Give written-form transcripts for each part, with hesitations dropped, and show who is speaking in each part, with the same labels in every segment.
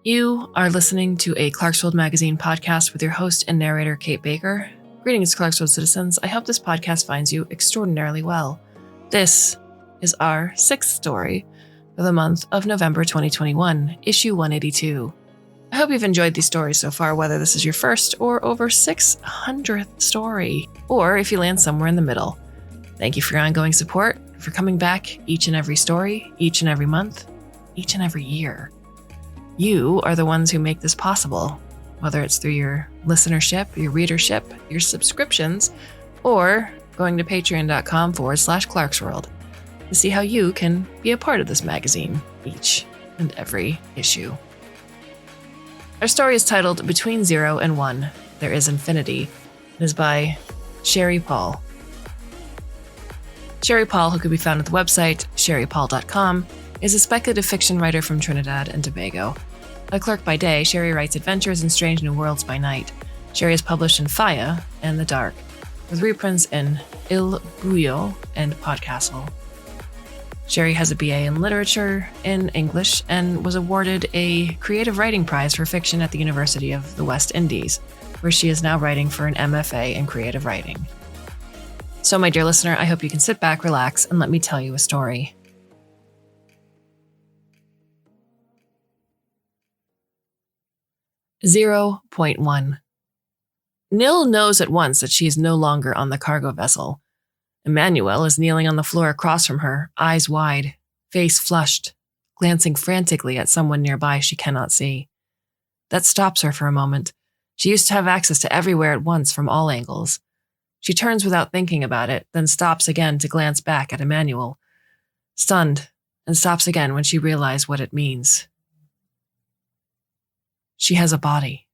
Speaker 1: You are listening to a Clarkesworld Magazine podcast with your host and narrator, Kate Baker. Greetings, Clarkesworld citizens. I hope this podcast finds you extraordinarily well. This is our sixth story for the month of November 2021, issue 182. I hope you've enjoyed these stories so far, whether this is your first or over 600th story, or if you land somewhere in the middle. Thank you for your ongoing support, for coming back each and every story, each and every month, each and every year. You are the ones who make this possible, whether it's through your listenership, your readership, your subscriptions, or going to patreon.com/Clarkesworld to see how you can be a part of this magazine each and every issue. Our story is titled Between 0 and 1, There is Infinity. It is by Shari Paul. Shari Paul, who can be found at the website sharipaul.com, is a speculative fiction writer from Trinidad and Tobago. A clerk by day, Shari writes adventures in strange new worlds by night. Shari is published in Faya and The Dark, with reprints in Il Buio and Podcastle. Shari has a BA in literature in English and was awarded a creative writing prize for fiction at the University of the West Indies, where she is now writing for an MFA in creative writing. So, my dear listener, I hope you can sit back, relax, and let me tell you a story. .1. Nil knows at once that she is no longer on the cargo vessel. Emmanuel is kneeling on the floor across from her, eyes wide, face flushed, glancing frantically at someone nearby she cannot see. That stops her for a moment. She used to have access to everywhere at once from all angles. She turns without thinking about it, then stops again to glance back at Emmanuel, stunned, and stops again when she realizes what it means. She has a body.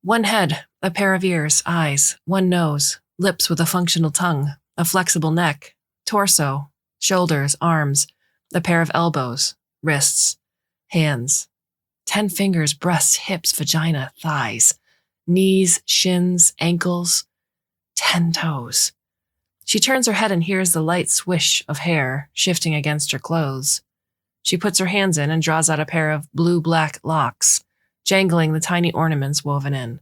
Speaker 1: One head, a pair of ears, eyes, one nose, lips with a functional tongue, a flexible neck, torso, shoulders, arms, a pair of elbows, wrists, hands, 10 fingers, breasts, hips, vagina, thighs, knees, shins, ankles, 10 toes. She turns her head and hears the light swish of hair shifting against her clothes. She puts her hands in and draws out a pair of blue-black locks, jangling the tiny ornaments woven in.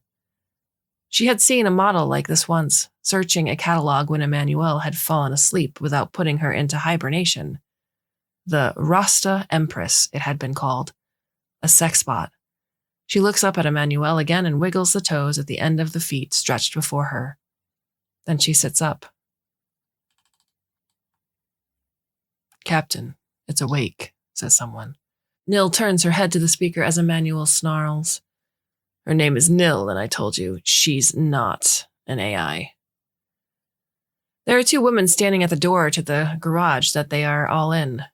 Speaker 1: She had seen a model like this once, searching a catalog when Emmanuel had fallen asleep without putting her into hibernation. The Rasta Empress, it had been called. A sex bot. She looks up at Emmanuel again and wiggles the toes at the end of the feet stretched before her. Then she sits up. "Captain, it's awake," says someone. Nil turns her head to the speaker as Emmanuel snarls. "Her name is Nil, and I told you, she's not an AI. There are 2 women standing at the door to the garage that they are all in.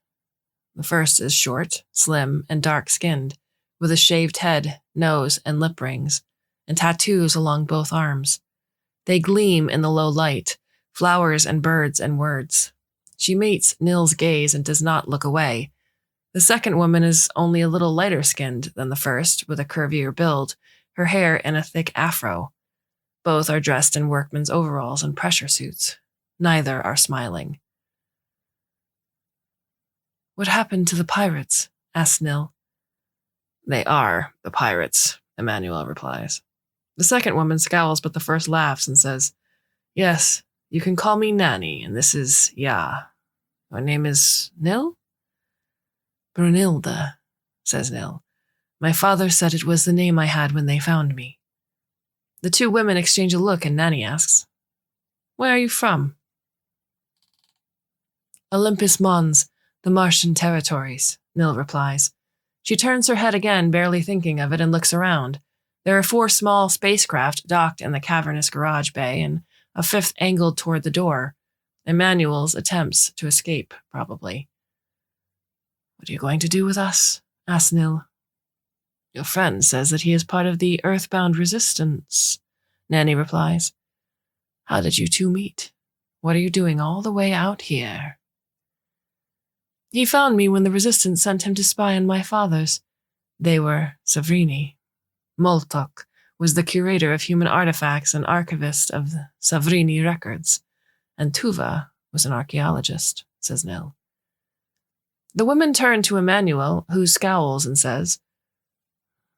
Speaker 1: The first is short, slim, and dark-skinned, with a shaved head, nose, and lip rings, and tattoos along both arms. They gleam in the low light, flowers and birds and words. She meets Nil's gaze and does not look away. The second woman is only a little lighter-skinned than the first, with a curvier build, her hair in a thick afro. Both are dressed in workmen's overalls and pressure suits. Neither are smiling. "What happened to the pirates?" asks Nil. "They are the pirates," Emmanuel replies. The second woman scowls, but the first laughs and says, "Yes, you can call me Nanny, and this is Ya. Her name is Nil?" "Brunilda," says Nil. "My father said it was the name I had when they found me." The 2 women exchange a look, and Nanny asks, "Where are you from?" "Olympus Mons, the Martian territories," Nil replies. She turns her head again, barely thinking of it, and looks around. There are 4 small spacecraft docked in the cavernous garage bay, and a 5th angled toward the door. Emmanuel's attempts to escape, probably. "What are you going to do with us?" asks Nil. "Your friend says that he is part of the Earthbound Resistance," Nanny replies. "How did you 2 meet? What are you doing all the way out here?" "He found me when the Resistance sent him to spy on my fathers. They were Savrini. Moltok was the curator of human artifacts and archivist of the Savrini records, and Tuva was an archaeologist," says Nil. The women turn to Emmanuel, who scowls and says,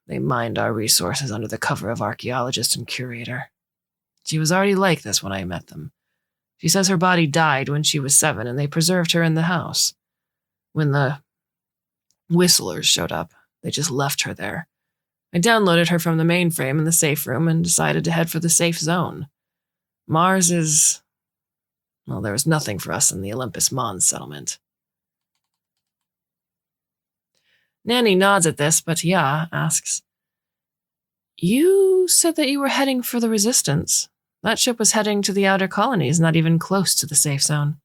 Speaker 1: They mined our resources under the cover of archaeologist and curator. She was already like this when I met them. She says her body died when she was 7, and they preserved her in the house. When the whistlers showed up, they just left her there. I downloaded her from the mainframe in the safe room and decided to head for the safe zone. Mars is... well, there was nothing for us in the Olympus Mons settlement. Nanny nods at this, but Ya asks, "You said that you were heading for the Resistance. That ship was heading to the outer colonies, not even close to the safe zone."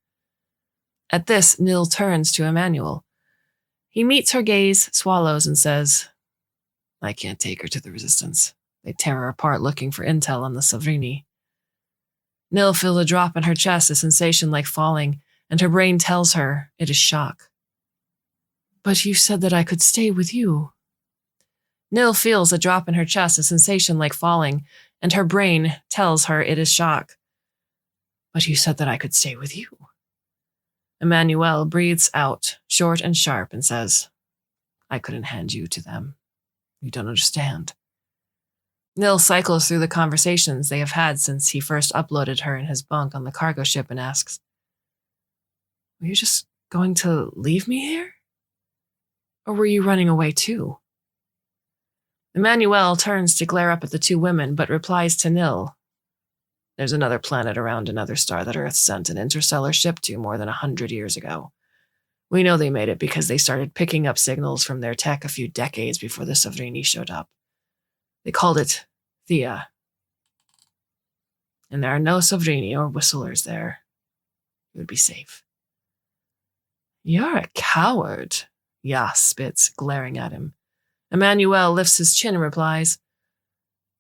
Speaker 1: At this, Nil turns to Emmanuel. He meets her gaze, swallows, and says, "I can't take her to the Resistance. They tear her apart looking for intel on the Savrini." Nil feels a drop in her chest, a sensation like falling, and her brain tells her it is shock. "But you said that I could stay with you." Nil feels a drop in her chest, a sensation like falling, and her brain tells her it is shock. "But you said that I could stay with you." Emmanuel breathes out, short and sharp, and says, "I couldn't hand you to them. You don't understand." Nil cycles through the conversations they have had since he first uploaded her in his bunk on the cargo ship and asks, "Were you just going to leave me here? Or were you running away too?" Emmanuel turns to glare up at the two women, but replies to Nil, "There's another planet around another star that Earth sent an interstellar ship to more than 100 years ago. We know they made it because they started picking up signals from their tech a few decades before the Savrini showed up. They called it Thea. And there are no Savrini or whistlers there. You would be safe." "You're a coward," Ya spits, glaring at him. Emmanuel lifts his chin and replies,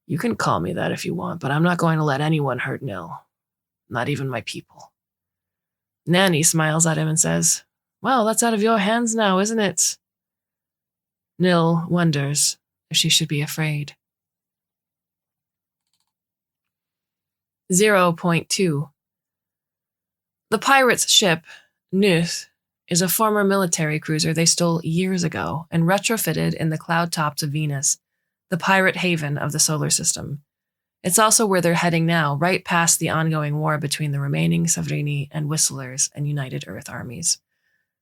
Speaker 1: "You can call me that if you want, but I'm not going to let anyone hurt Nil. Not even my people." Nanny smiles at him and says, "Well, that's out of your hands now, isn't it?" Nil wonders if she should be afraid. 0.2. The pirates' ship, Nuth, is a former military cruiser they stole years ago and retrofitted in the cloud tops of Venus, the pirate haven of the solar system. It's also where they're heading now, right past the ongoing war between the remaining Savrini and Whistlers and United Earth armies.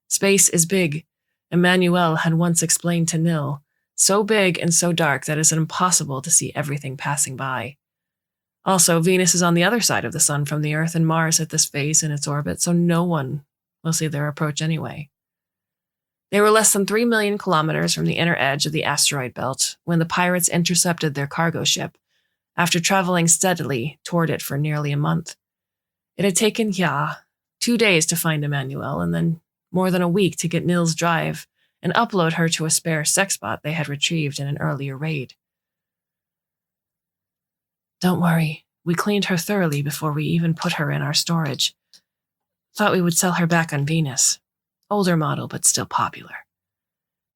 Speaker 1: Space is big, Emmanuel had once explained to Nil, so big and so dark that it's impossible to see everything passing by. Also, Venus is on the other side of the sun from the Earth, and Mars at this phase in its orbit, so no one will see their approach anyway. They were less than 3 million kilometers from the inner edge of the asteroid belt when the pirates intercepted their cargo ship, after traveling steadily toward it for nearly a month. It had taken Ya 2 days to find Emmanuel, and then more than a week to get Nil's drive and upload her to a spare sexbot they had retrieved in an earlier raid. "Don't worry, we cleaned her thoroughly before we even put her in our storage. Thought we would sell her back on Venus. Older model, but still popular."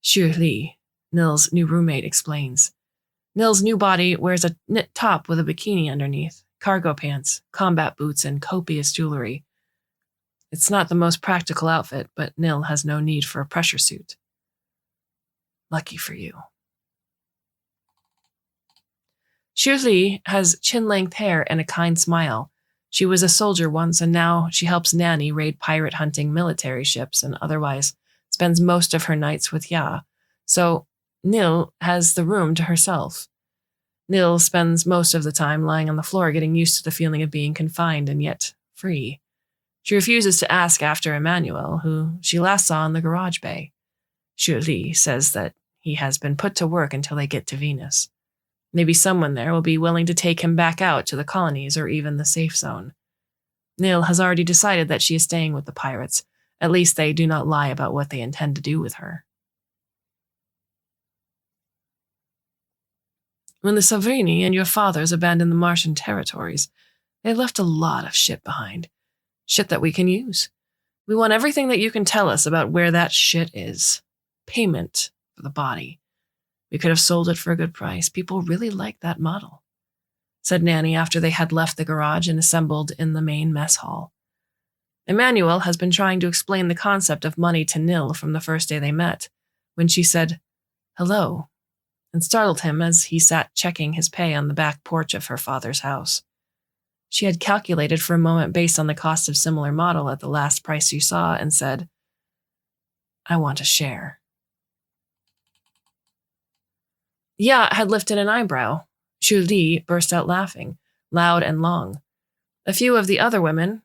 Speaker 1: Xu Li, Nil's new roommate, explains. Nil's new body wears a knit top with a bikini underneath, cargo pants, combat boots, and copious jewelry. It's not the most practical outfit, but Nil has no need for a pressure suit. Lucky for you. Xu Li has chin-length hair and a kind smile. She was a soldier once, and now she helps Nanny raid pirate-hunting military ships and otherwise spends most of her nights with Ya, so Nil has the room to herself. Nil spends most of the time lying on the floor getting used to the feeling of being confined and yet free. She refuses to ask after Emmanuel, who she last saw in the garage bay. Xu Li says that he has been put to work until they get to Venus. Maybe someone there will be willing to take him back out to the colonies or even the safe zone. Nil has already decided that she is staying with the pirates. At least they do not lie about what they intend to do with her. When the Savrini and your fathers abandoned the Martian territories, they left a lot of shit behind. Shit that we can use. We want everything that you can tell us about where that shit is. Payment for the body. We could have sold it for a good price. People really like that model," said Nanny after they had left the garage and assembled in the main mess hall. Emmanuel has been trying to explain the concept of money to Nil from the first day they met, when she said, "Hello," and startled him as he sat checking his pay on the back porch of her father's house. She had calculated for a moment based on the cost of similar model at the last price she saw and said, "I want a share." Ya had lifted an eyebrow. Julie burst out laughing, loud and long. A few of the other women,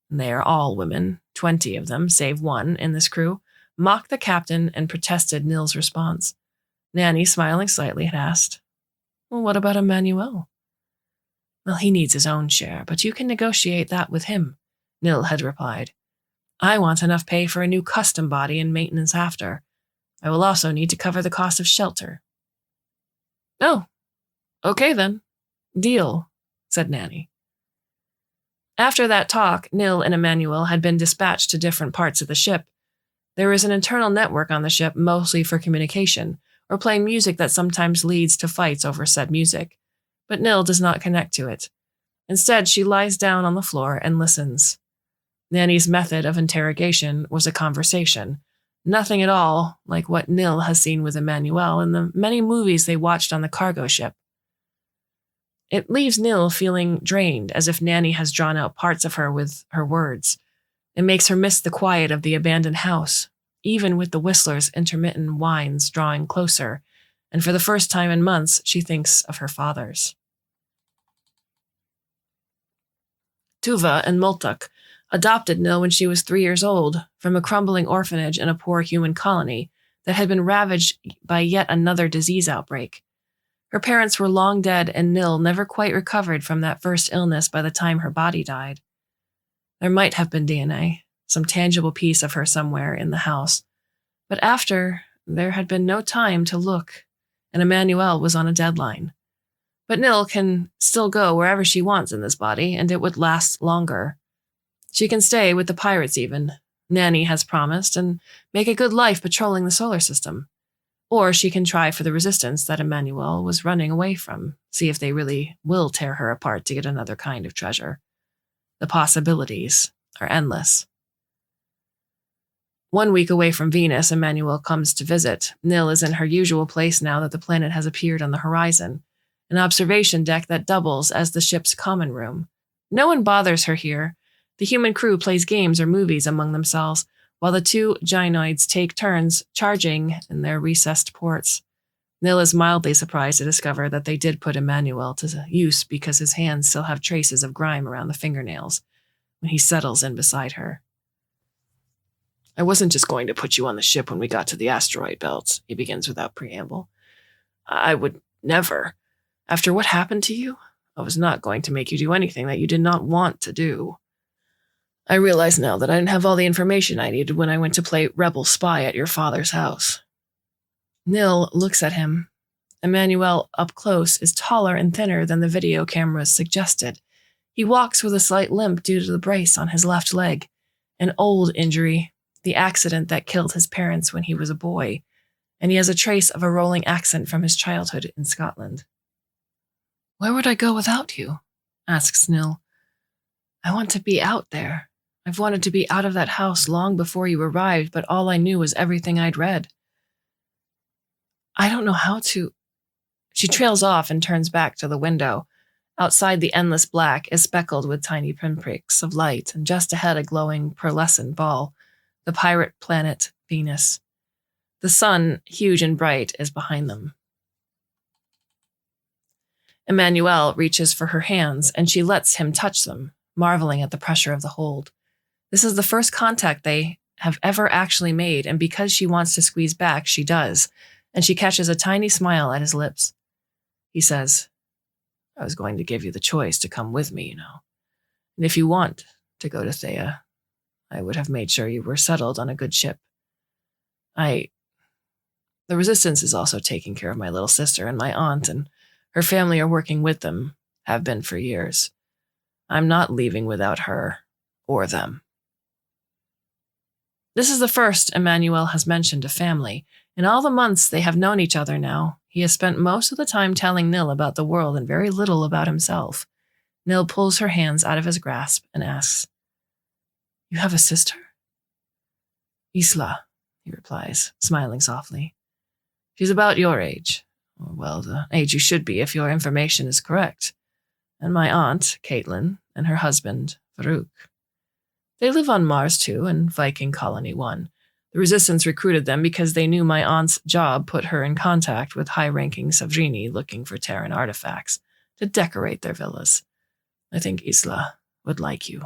Speaker 1: they are all women, 20 of them, save one, in this crew, mocked the captain and protested Nil's response. Nanny, smiling slightly, had asked, "Well, what about Emmanuel?" "Well, he needs his own share, but you can negotiate that with him," Nil had replied. "I want enough pay for a new custom body and maintenance after. I will also need to cover the cost of shelter." "Oh, okay then. Deal," said Nanny. After that talk, Nil and Emmanuel had been dispatched to different parts of the ship. There is an internal network on the ship mostly for communication, or playing music that sometimes leads to fights over said music, but Nil does not connect to it. Instead, she lies down on the floor and listens. Nanny's method of interrogation was a conversation, nothing at all like what Nil has seen with Emmanuel in the many movies they watched on the cargo ship. It leaves Nil feeling drained, as if Nanny has drawn out parts of her with her words. It makes her miss the quiet of the abandoned house, even with the Whistler's intermittent whines drawing closer, and for the first time in months, she thinks of her father's. Tuva and Multuk adopted Nil when she was 3 years old from a crumbling orphanage in a poor human colony that had been ravaged by yet another disease outbreak. Her parents were long dead, and Nil never quite recovered from that first illness by the time her body died. There might have been DNA, some tangible piece of her somewhere in the house, but after, there had been no time to look, and Emmanuel was on a deadline. But Nil can still go wherever she wants in this body, and it would last longer. She can stay with the pirates even, Nanny has promised, and make a good life patrolling the solar system. Or she can try for the resistance that Emmanuel was running away from, see if they really will tear her apart to get another kind of treasure. The possibilities are endless. 1 week away from Venus, Emmanuel comes to visit. Nil is in her usual place now that the planet has appeared on the horizon, an observation deck that doubles as the ship's common room. No one bothers her here. The human crew plays games or movies among themselves, while the two gynoids take turns charging in their recessed ports. Nil is mildly surprised to discover that they did put Emmanuel to use because his hands still have traces of grime around the fingernails when he settles in beside her. "I wasn't just going to put you on the ship when we got to the asteroid belts," he begins without preamble. "I would never. After what happened to you, I was not going to make you do anything that you did not want to do. I realize now that I didn't have all the information I needed when I went to play rebel spy at your father's house." Nil looks at him. Emmanuel, up close, is taller and thinner than the video cameras suggested. He walks with a slight limp due to the brace on his left leg, an old injury, the accident that killed his parents when he was a boy, and he has a trace of a rolling accent from his childhood in Scotland. "Where would I go without you?" asks Nil. "I want to be out there. I've wanted to be out of that house long before you arrived, but all I knew was everything I'd read. I don't know how to..." She trails off and turns back to the window. Outside, the endless black is speckled with tiny pinpricks of light, and just ahead a glowing pearlescent ball, the pirate planet Venus. The sun, huge and bright, is behind them. Emmanuel reaches for her hands, and she lets him touch them, marveling at the pressure of the hold. This is the first contact they have ever actually made, and because she wants to squeeze back, she does, and she catches a tiny smile at his lips. He says, "I was going to give you the choice to come with me, you know. And if you want to go to Thea, I would have made sure you were settled on a good ship. The Resistance is also taking care of my little sister and my aunt, and her family are working with them, have been for years. I'm not leaving without her or them." This is the first Emmanuel has mentioned a family. In all the months they have known each other now, he has spent most of the time telling Nil about the world and very little about himself. Nil pulls her hands out of his grasp and asks, "You have a sister?" "Isla," he replies, smiling softly. "She's about your age. Well, the age you should be if your information is correct. And my aunt, Caitlin, and her husband, Farouk. They live on Mars 2 and Viking Colony 1. The Resistance recruited them because they knew my aunt's job put her in contact with high-ranking Savrini looking for Terran artifacts to decorate their villas. I think Isla would like you.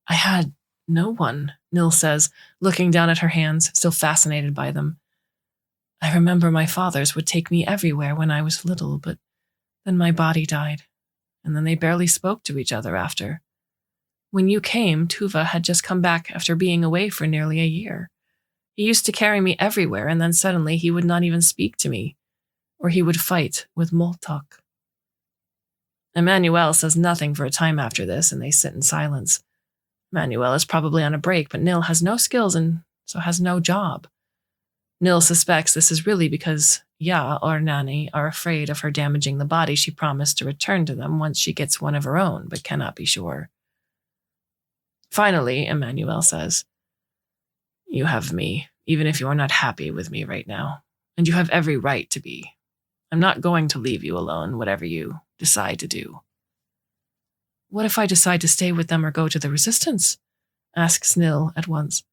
Speaker 1: I had no one, Nil says, looking down at her hands, still fascinated by them. I remember my fathers would take me everywhere when I was little, but then my body died, and then they barely spoke to each other after. When you came, Tuva had just come back after being away for nearly a year. He used to carry me everywhere, and then suddenly he would not even speak to me, or he would fight with Moltok. Emmanuel says nothing for a time after this, and they sit in silence. Emmanuel is probably on a break, but Nil has no skills and so has no job. Nil suspects this is really because Ya or Nani are afraid of her damaging the body she promised to return to them once she gets one of her own, but cannot be sure. Finally, Emmanuel says, You have me, even if you are not happy with me right now, and you have every right to be. I'm not going to leave you alone, whatever you decide to do. What if I decide to stay with them or go to the Resistance? Asks Nil at once.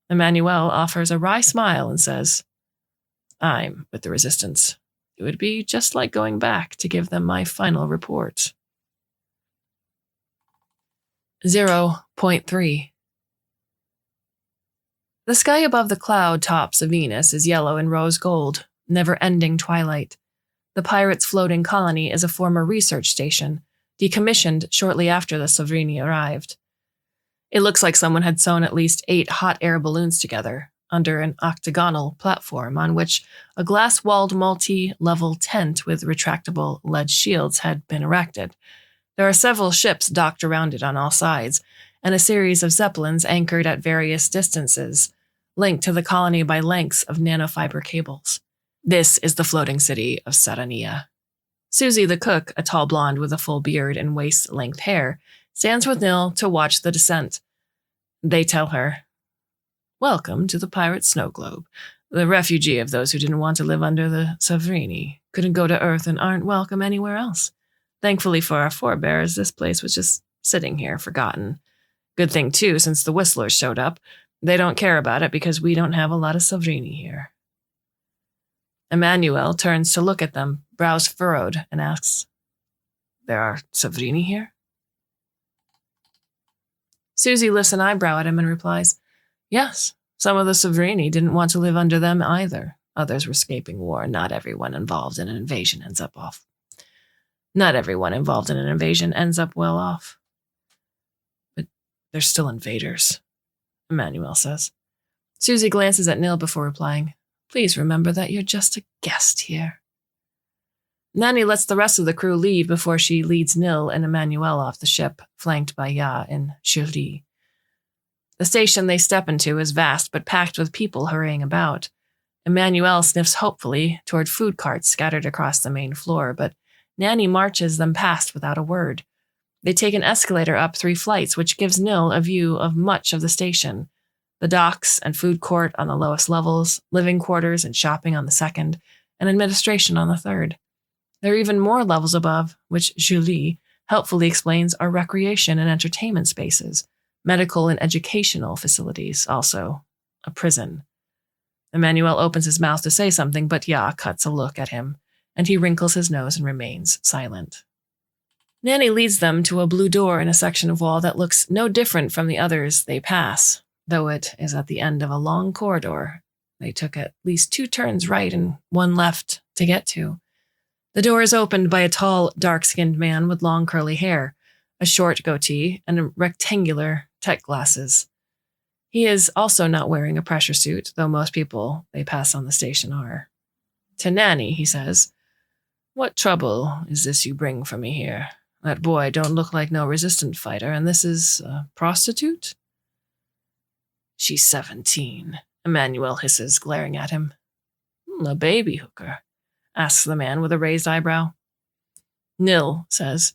Speaker 1: Emmanuel offers a wry smile and says, I'm with the Resistance. It would be just like going back to give them my final report. 0.3 The sky above the cloud tops of Venus is yellow and rose gold, never-ending twilight. The pirates' floating colony is a former research station, decommissioned shortly after the Savrini arrived. It looks like someone had sewn at least 8 hot air balloons together under an octagonal platform on which a glass-walled multi-level tent with retractable lead shields had been erected. There are several ships docked around it on all sides, and a series of zeppelins anchored at various distances, linked to the colony by lengths of nanofiber cables. This is the floating city of Sarania. Susie the cook, a tall blonde with a full beard and waist-length hair, stands with Nil to watch the descent. They tell her, Welcome to the pirate snow globe, the refugee of those who didn't want to live under the Savrini, couldn't go to Earth and aren't welcome anywhere else. Thankfully for our forebears, this place was just sitting here, forgotten. Good thing, too, since the Whistlers showed up. They don't care about it because we don't have a lot of Savrini here. Emmanuel turns to look at them, brows furrowed, and asks, There are Savrini here? Susie lifts an eyebrow at him and replies, Yes, some of the Savrini didn't want to live under them either. Others were escaping war. Not everyone involved in an invasion ends up well off. But they're still invaders, Emmanuel says. Susie glances at Nil before replying, Please remember that you're just a guest here. Nani lets the rest of the crew leave before she leads Nil and Emmanuel off the ship, flanked by Ya and Shuri. The station they step into is vast but packed with people hurrying about. Emmanuel sniffs hopefully toward food carts scattered across the main floor, but Nanny marches them past without a word. They take an escalator up 3 flights, which gives Nil a view of much of the station. The docks and food court on the lowest levels, living quarters and shopping on the second, and administration on the third. There are even more levels above, which Julie helpfully explains are recreation and entertainment spaces, medical and educational facilities, also a prison. Emmanuel opens his mouth to say something, but Ya cuts a look at him, and he wrinkles his nose and remains silent. Nanny leads them to a blue door in a section of wall that looks no different from the others they pass, though it is at the end of a long corridor they took at least 2 turns right and 1 left to get to. The door is opened by a tall, dark-skinned man with long curly hair, a short goatee, and rectangular tech glasses. He is also not wearing a pressure suit, though most people they pass on the station are. To Nanny, he says, What trouble is this you bring for me here? That boy don't look like no resistant fighter, and this is a prostitute? She's 17, Emmanuel hisses, glaring at him. A baby hooker, asks the man with a raised eyebrow. Nil says,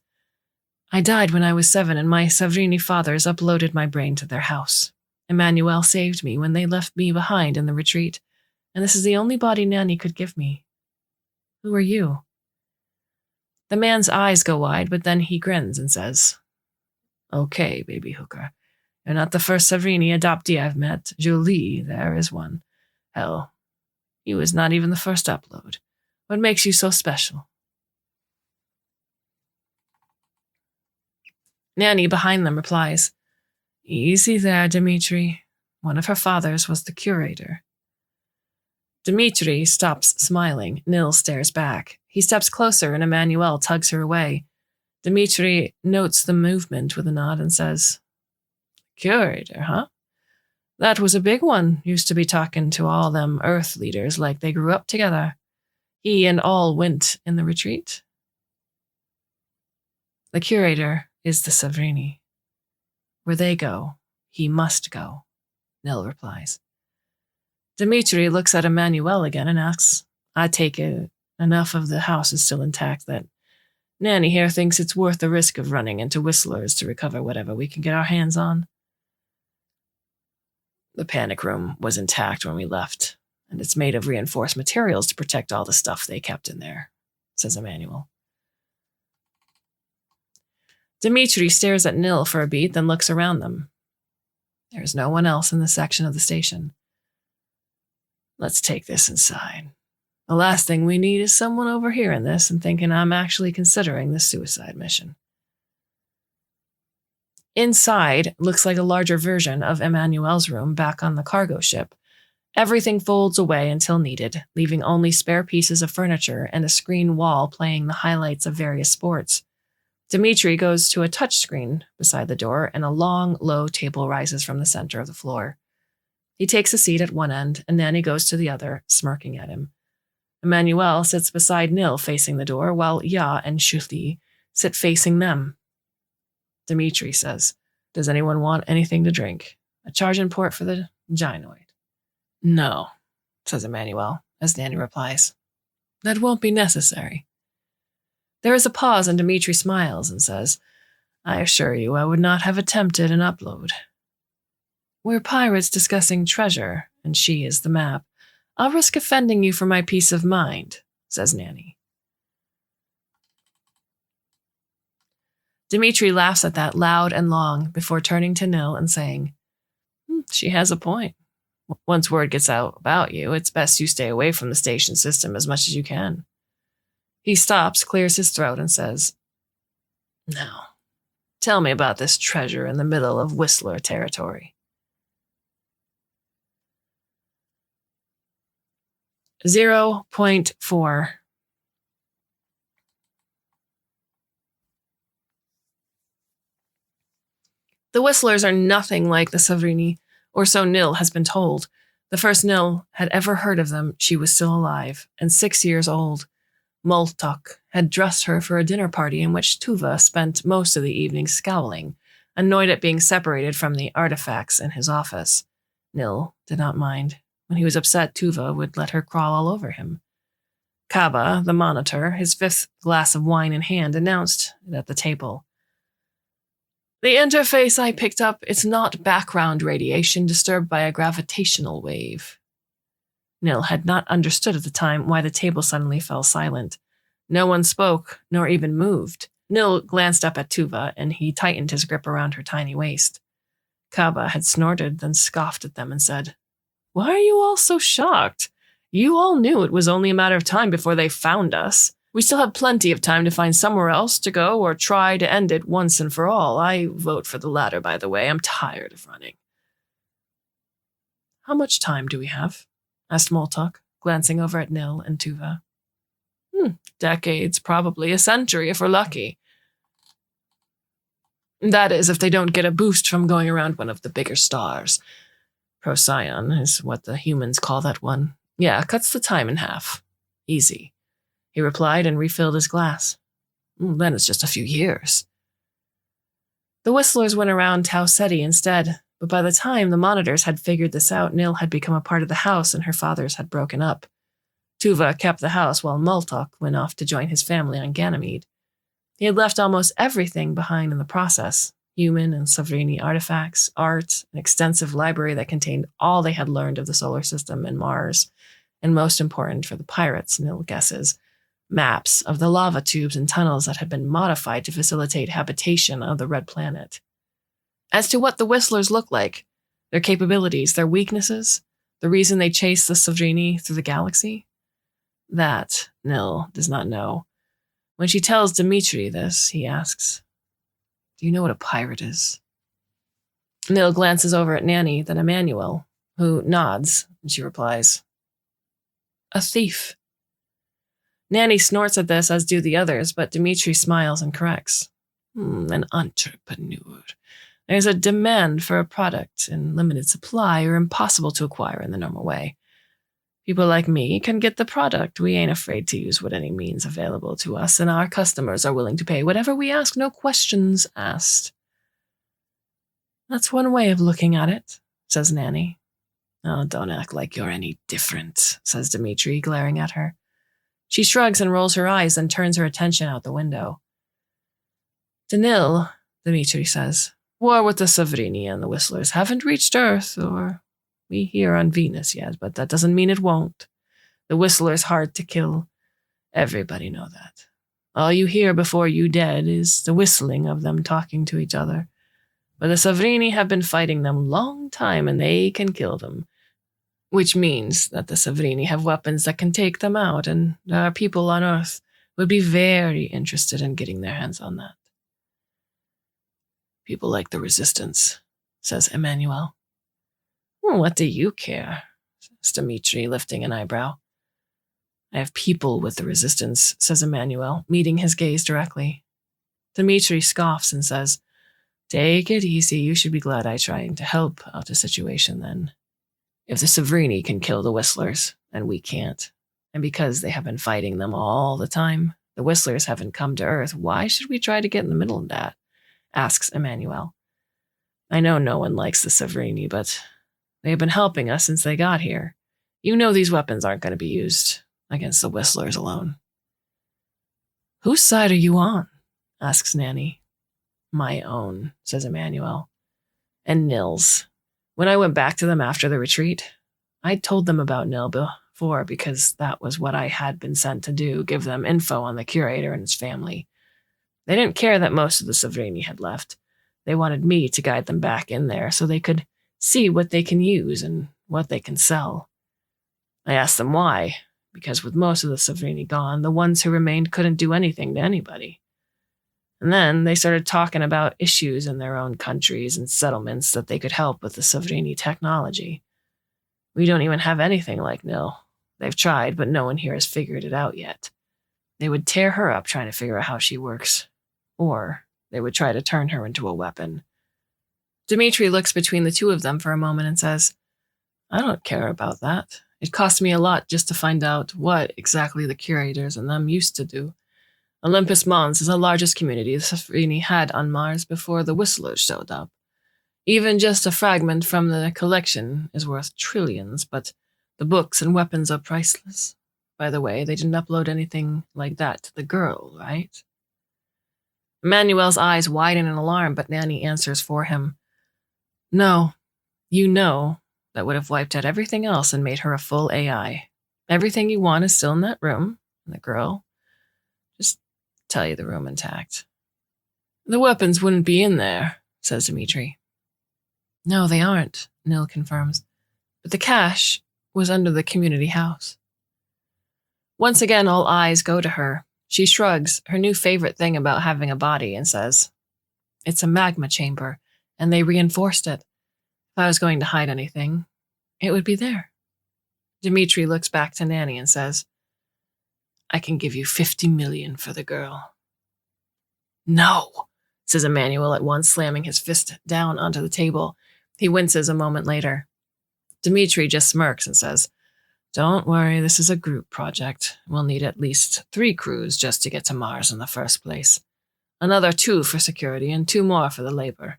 Speaker 1: I died when I was 7, and my Savrini fathers uploaded my brain to their house. Emmanuel saved me when they left me behind in the retreat, and this is the only body Nanny could give me. Who are you? The man's eyes go wide, but then he grins and says, Okay, baby hooker. You're not the first Savrini adoptee I've met. Jolie, there is one. Hell, you was not even the first upload. What makes you so special? Nanny behind them replies, Easy there, Dmitri. One of her fathers was the curator. Dmitri stops smiling. Nil stares back. He steps closer and Emmanuel tugs her away. Dmitri notes the movement with a nod and says, Curator, huh? That was a big one. Used to be talking to all them Earth leaders like they grew up together. He and all went in the retreat. The curator is the Savrini. Where they go, he must go, Nil replies. Dmitri looks at Emmanuel again and asks, I take it enough of the house is still intact that Nanny here thinks it's worth the risk of running into whistlers to recover whatever we can get our hands on. The panic room was intact when we left, and it's made of reinforced materials to protect all the stuff they kept in there, says Emmanuel. Dmitri stares at Nil for a beat, then looks around them. There is no one else in this section of the station. Let's take this inside. The last thing we need is someone overhearing this and thinking I'm actually considering this suicide mission. Inside looks like a larger version of Emmanuel's room back on the cargo ship. Everything folds away until needed, leaving only spare pieces of furniture and a screen wall playing the highlights of various sports. Dmitri goes to a touchscreen beside the door, and a long, low table rises from the center of the floor. He takes a seat at one end, and Nanny goes to the other, smirking at him. Emmanuel sits beside Nil, facing the door, while Ya and Shuthi sit facing them. Dmitri says, Does anyone want anything to drink? A charging port for the gynoid? No, says Emmanuel, as Nanny replies. That won't be necessary. There is a pause, and Dmitri smiles and says, I assure you I would not have attempted an upload. We're pirates discussing treasure, and she is the map. I'll risk offending you for my peace of mind, says Nanny. Dmitri laughs at that loud and long before turning to Nil and saying, She has a point. Once word gets out about you, it's best you stay away from the station system as much as you can. He stops, clears his throat, and says, Now, tell me about this treasure in the middle of Whistler territory. 0.4. The Whistlers are nothing like the Savrini, or so Nil has been told. The first Nil had ever heard of them, she was still alive, and 6 years old. Moltok had dressed her for a dinner party in which Tuva spent most of the evening scowling, annoyed at being separated from the artifacts in his office. Nil did not mind. When he was upset, Tuva would let her crawl all over him. Kaba, the monitor, his 5th glass of wine in hand, announced it at the table. The interface I picked up, it's not background radiation disturbed by a gravitational wave. Nil had not understood at the time why the table suddenly fell silent. No one spoke, nor even moved. Nil glanced up at Tuva, and he tightened his grip around her tiny waist. Kaba had snorted, then scoffed at them and said, Why are you all so shocked? You all knew it was only a matter of time before they found us. We still have plenty of time to find somewhere else to go or try to end it once and for all. I vote for the latter, by the way. I'm tired of running. How much time do we have? Asked Moltok, glancing over at Nil and Tuva. Decades, probably a century if we're lucky. That is, if they don't get a boost from going around one of the bigger stars. Procyon is what the humans call that one. Yeah, cuts the time in half. Easy, he replied and refilled his glass. Then it's just a few years. The Whistlers went around Tau Ceti instead, but by the time the monitors had figured this out, Nil had become a part of the house and her fathers had broken up. Tuva kept the house while Moltok went off to join his family on Ganymede. He had left almost everything behind in the process, human and Savrini artifacts, art, an extensive library that contained all they had learned of the solar system and Mars, and most important for the pirates, Nil guesses, maps of the lava tubes and tunnels that had been modified to facilitate habitation of the Red Planet. As to what the Whistlers look like, their capabilities, their weaknesses, the reason they chase the Sovereigni through the galaxy, that Nil does not know. When she tells Dimitri this, he asks, "Do you know what a pirate is?" Nil glances over at Nanny, then Emmanuel, who nods, and she replies, "A thief." Nanny snorts at this, as do the others, but Dimitri smiles and corrects. An entrepreneur. There's a demand for a product in limited supply or impossible to acquire in the normal way. People like me can get the product. We ain't afraid to use what any means available to us, and our customers are willing to pay whatever we ask, no questions asked. That's one way of looking at it, says Nanny. Oh, don't act like you're any different, says Dimitri, glaring at her. She shrugs and rolls her eyes, then turns her attention out the window. Danil, Dimitri says, war with the Sovereigni and the Whistlers haven't reached Earth, or we here on Venus yet, but that doesn't mean it won't. The Whistler's hard to kill. Everybody know that. All you hear before you dead is the whistling of them talking to each other. But the Sovereigni have been fighting them long time, and they can kill them. Which means that the Sovereigni have weapons that can take them out, and our people on Earth would be very interested in getting their hands on that. People like the Resistance, says Emmanuel. Well, what do you care? Says Dimitri, lifting an eyebrow. I have people with the Resistance, says Emmanuel, meeting his gaze directly. Dimitri scoffs and says, Take it easy, you should be glad I'm trying to help out the situation then. If the Sovereigni can kill the Whistlers, and we can't, and because they have been fighting them all the time, the Whistlers haven't come to Earth, why should we try to get in the middle of that? Asks Emmanuel. I know no one likes the Sovereigni, but they have been helping us since they got here. You know these weapons aren't going to be used against the Whistlers alone. Whose side are you on? Asks Nanny. My own, says Emmanuel. And Nil's. When I went back to them after the retreat, I told them about Nil before because that was what I had been sent to do, give them info on the curator and his family. They didn't care that most of the Sovereigni had left. They wanted me to guide them back in there so they could see what they can use and what they can sell. I asked them why, because with most of the Sovereigni gone, the ones who remained couldn't do anything to anybody. And then they started talking about issues in their own countries and settlements that they could help with the Sovereigni technology. We don't even have anything like Nil. They've tried, but no one here has figured it out yet. They would tear her up trying to figure out how she works. Or they would try to turn her into a weapon. Dimitri looks between the two of them for a moment and says, I don't care about that. It cost me a lot just to find out what exactly the curators and them used to do. Olympus Mons is the largest community the Sovereigni had on Mars before the Whistlers showed up. Even just a fragment from the collection is worth trillions, but the books and weapons are priceless. By the way, they didn't upload anything like that to the girl, right? Emmanuel's eyes widen in alarm, but Nanny answers for him. No, you know that would have wiped out everything else and made her a full AI. Everything you want is still in that room, and the girl, just tell you the room intact. The weapons wouldn't be in there, says Dimitri. No, they aren't, Nil confirms. But the cache was under the community house. Once again, all eyes go to her. She shrugs, her new favorite thing about having a body, and says, It's a magma chamber, and they reinforced it. If I was going to hide anything, it would be there. Dimitri looks back to Nanny and says, I can give you 50 million for the girl. No, says Emmanuel at once, slamming his fist down onto the table. He winces a moment later. Dimitri just smirks and says, Don't worry, this is a group project. We'll need at least 3 crews just to get to Mars in the first place. Another 2 for security and 2 more for the labor.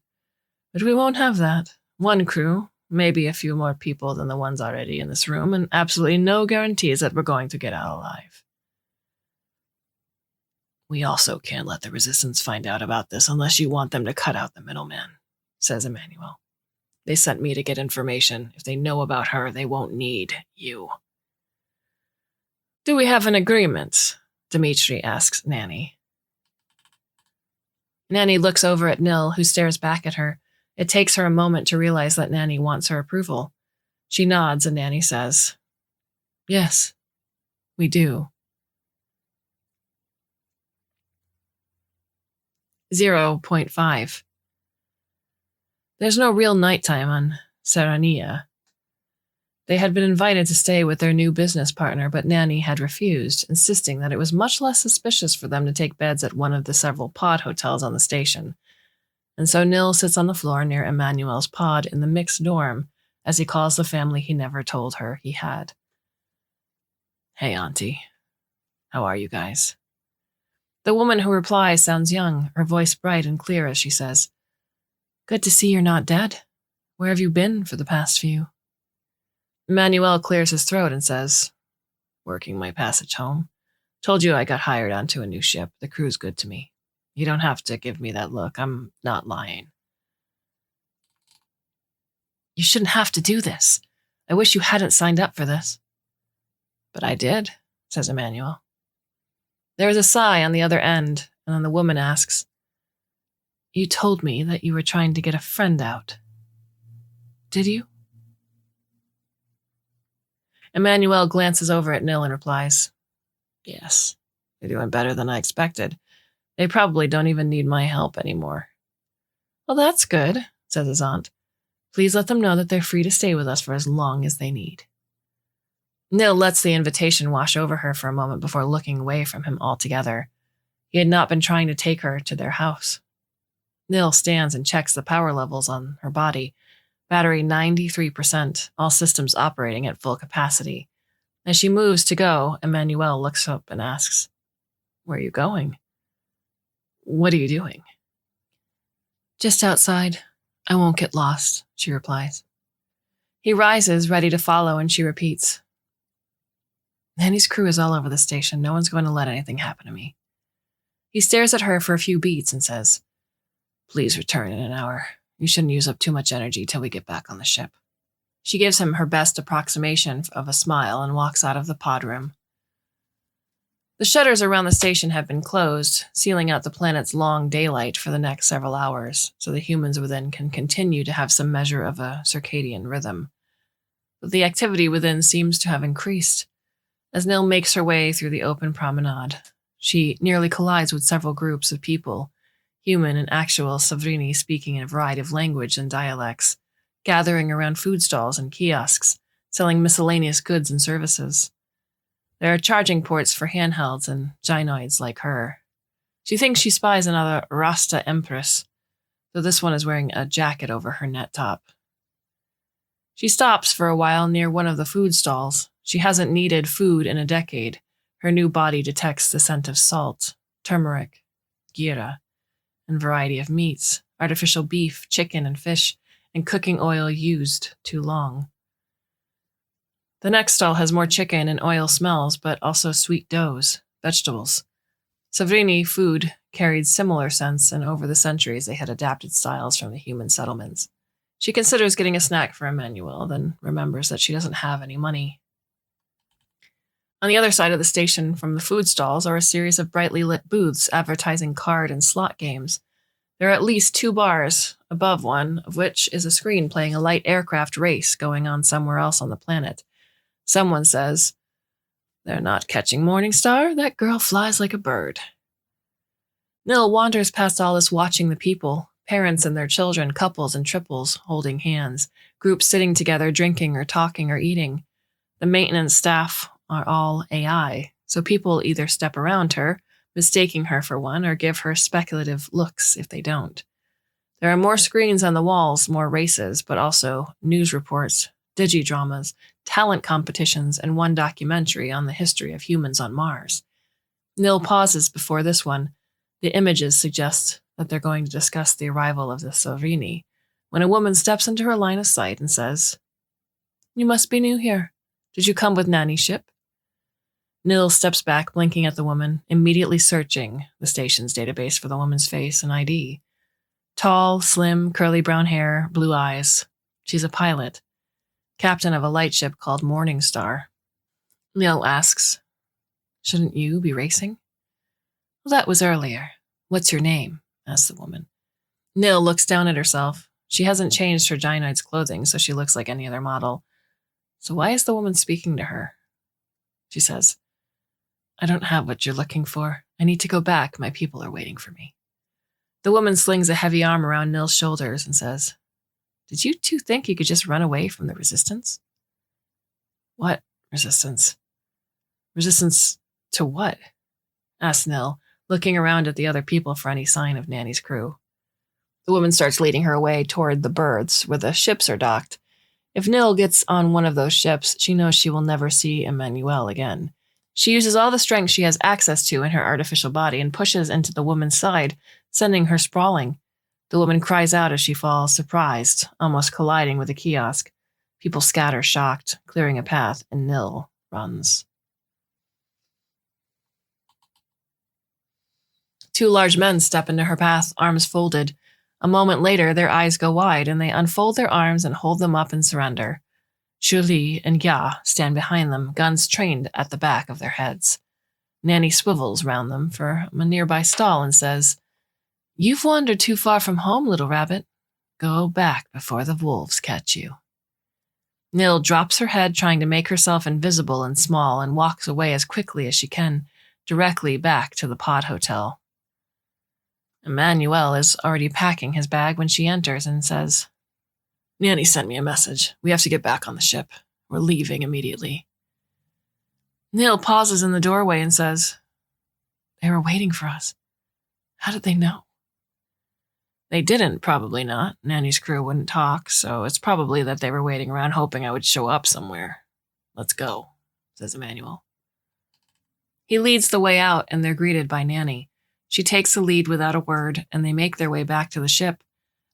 Speaker 1: But we won't have that. 1 crew, maybe a few more people than the ones already in this room, and absolutely no guarantees that we're going to get out alive. We also can't let the Resistance find out about this unless you want them to cut out the middleman, says Emmanuel. They sent me to get information. If they know about her, they won't need you. Do we have an agreement? Dimitri asks Nanny. Nanny looks over at Nil, who stares back at her. It takes her a moment to realize that Nanny wants her approval. She nods and Nanny says, "Yes, we do." 0.5. There's no real nighttime on Serrania. They had been invited to stay with their new business partner, but Nanny had refused, insisting that it was much less suspicious for them to take beds at one of the several pod hotels on the station. And so Nil sits on the floor near Emmanuel's pod in the mixed dorm, as he calls the family he never told her he had. "Hey, Auntie. How are you guys?" The woman who replies sounds young, her voice bright and clear as she says, "Good to see you're not dead. Where have you been for the past few?" Emmanuel clears his throat and says, "Working my passage home. Told you I got hired onto a new ship. The crew's good to me. You don't have to give me that look. I'm not lying." "You shouldn't have to do this. I wish you hadn't signed up for this." "But I did," says Emmanuel. There is a sigh on the other end, and then the woman asks, "You told me that you were trying to get a friend out. Did you?" Emmanuel glances over at Nil and replies, "Yes, they're doing better than I expected. They probably don't even need my help anymore." "Well, that's good," says his aunt. "Please let them know that they're free to stay with us for as long as they need." Nil lets the invitation wash over her for a moment before looking away from him altogether. He had not been trying to take her to their house. Nil stands and checks the power levels on her body. Battery 93%, all systems operating at full capacity. As she moves to go, Emmanuel looks up and asks, "Where are you going? What are you doing?" "Just outside. I won't get lost," she replies. He rises, ready to follow, and she repeats, "Nanny's crew is all over the station. No one's going to let anything happen to me." He stares at her for a few beats and says, "Please return in an hour. You shouldn't use up too much energy till we get back on the ship." She gives him her best approximation of a smile and walks out of the pod room. The shutters around the station have been closed, sealing out the planet's long daylight for the next several hours, so the humans within can continue to have some measure of a circadian rhythm. But the activity within seems to have increased. As Nil makes her way through the open promenade, she nearly collides with several groups of people, human and actual Savrini speaking a variety of language and dialects, gathering around food stalls and kiosks, selling miscellaneous goods and services. There are charging ports for handhelds and gynoids like her. She thinks she spies another Rasta Empress, though this one is wearing a jacket over her net top. She stops for a while near one of the food stalls. She hasn't needed food in a decade. Her new body detects the scent of salt, turmeric, gira, and variety of meats, artificial beef, chicken, and fish, and cooking oil used too long. The next stall has more chicken and oil smells, but also sweet doughs, vegetables. Savrini food carried similar scents, and over the centuries they had adapted styles from the human settlements. She considers getting a snack for Emmanuel, then remembers that she doesn't have any money. On the other side of the station from the food stalls are a series of brightly lit booths advertising card and slot games. There are at least 2 bars, above one of which is a screen playing a light aircraft race going on somewhere else on the planet. Someone says, "They're not catching Morningstar. That girl flies like a bird." Nil wanders past all this watching the people, parents and their children, couples and triples holding hands, groups sitting together drinking or talking or eating. The maintenance staff are all AI, so people either step around her, mistaking her for one, or give her speculative looks if they don't. There are more screens on the walls, more races, but also news reports, digidramas, talent competitions, and one documentary on the history of humans on Mars. Nil pauses before this one. The images suggest that they're going to discuss the arrival of the Savrini, when a woman steps into her line of sight and says, "You must be new here. Did you come with Nanny's ship?" Nil steps back, blinking at the woman, immediately searching the station's database for the woman's face and ID. Tall, slim, curly brown hair, blue eyes. She's a pilot, captain of a lightship called Morningstar. Nil asks, "Shouldn't you be racing?" Well, that was earlier. What's your name? Asked the woman. Nil looks down at herself. She hasn't changed her gynoid's clothing, so she looks like any other model. So why is the woman speaking to her? She says, I don't have what you're looking for. I need to go back. My people are waiting for me. The woman slings a heavy arm around Nil's shoulders and says, Did you two think you could just run away from the resistance? What resistance? Resistance to what? Asked Nil, looking around at the other people for any sign of Nanny's crew. The woman starts leading her away toward the berths where the ships are docked. If Nil gets on one of those ships, she knows she will never see Emmanuel again. She uses all the strength she has access to in her artificial body and pushes into the woman's side, sending her sprawling. The woman cries out as she falls, surprised, almost colliding with a kiosk. People scatter, shocked, clearing a path, and Nil runs. Two large men step into her path, arms folded. A moment later, their eyes go wide, and they unfold their arms and hold them up in surrender. Julie and Ya stand behind them, guns trained at the back of their heads. Nanny swivels round them for a nearby stall and says, You've wandered too far from home, little rabbit. Go back before the wolves catch you. Nil drops her head, trying to make herself invisible and small, and walks away as quickly as she can, directly back to the pod hotel. Emmanuel is already packing his bag when she enters and says, Nanny sent me a message. We have to get back on the ship. We're leaving immediately. Nil pauses in the doorway and says, They were waiting for us. How did they know? They didn't, probably not. Nanny's crew wouldn't talk, so it's probably that they were waiting around hoping I would show up somewhere. Let's go, says Emmanuel. He leads the way out, and they're greeted by Nanny. She takes the lead without a word, and they make their way back to the ship.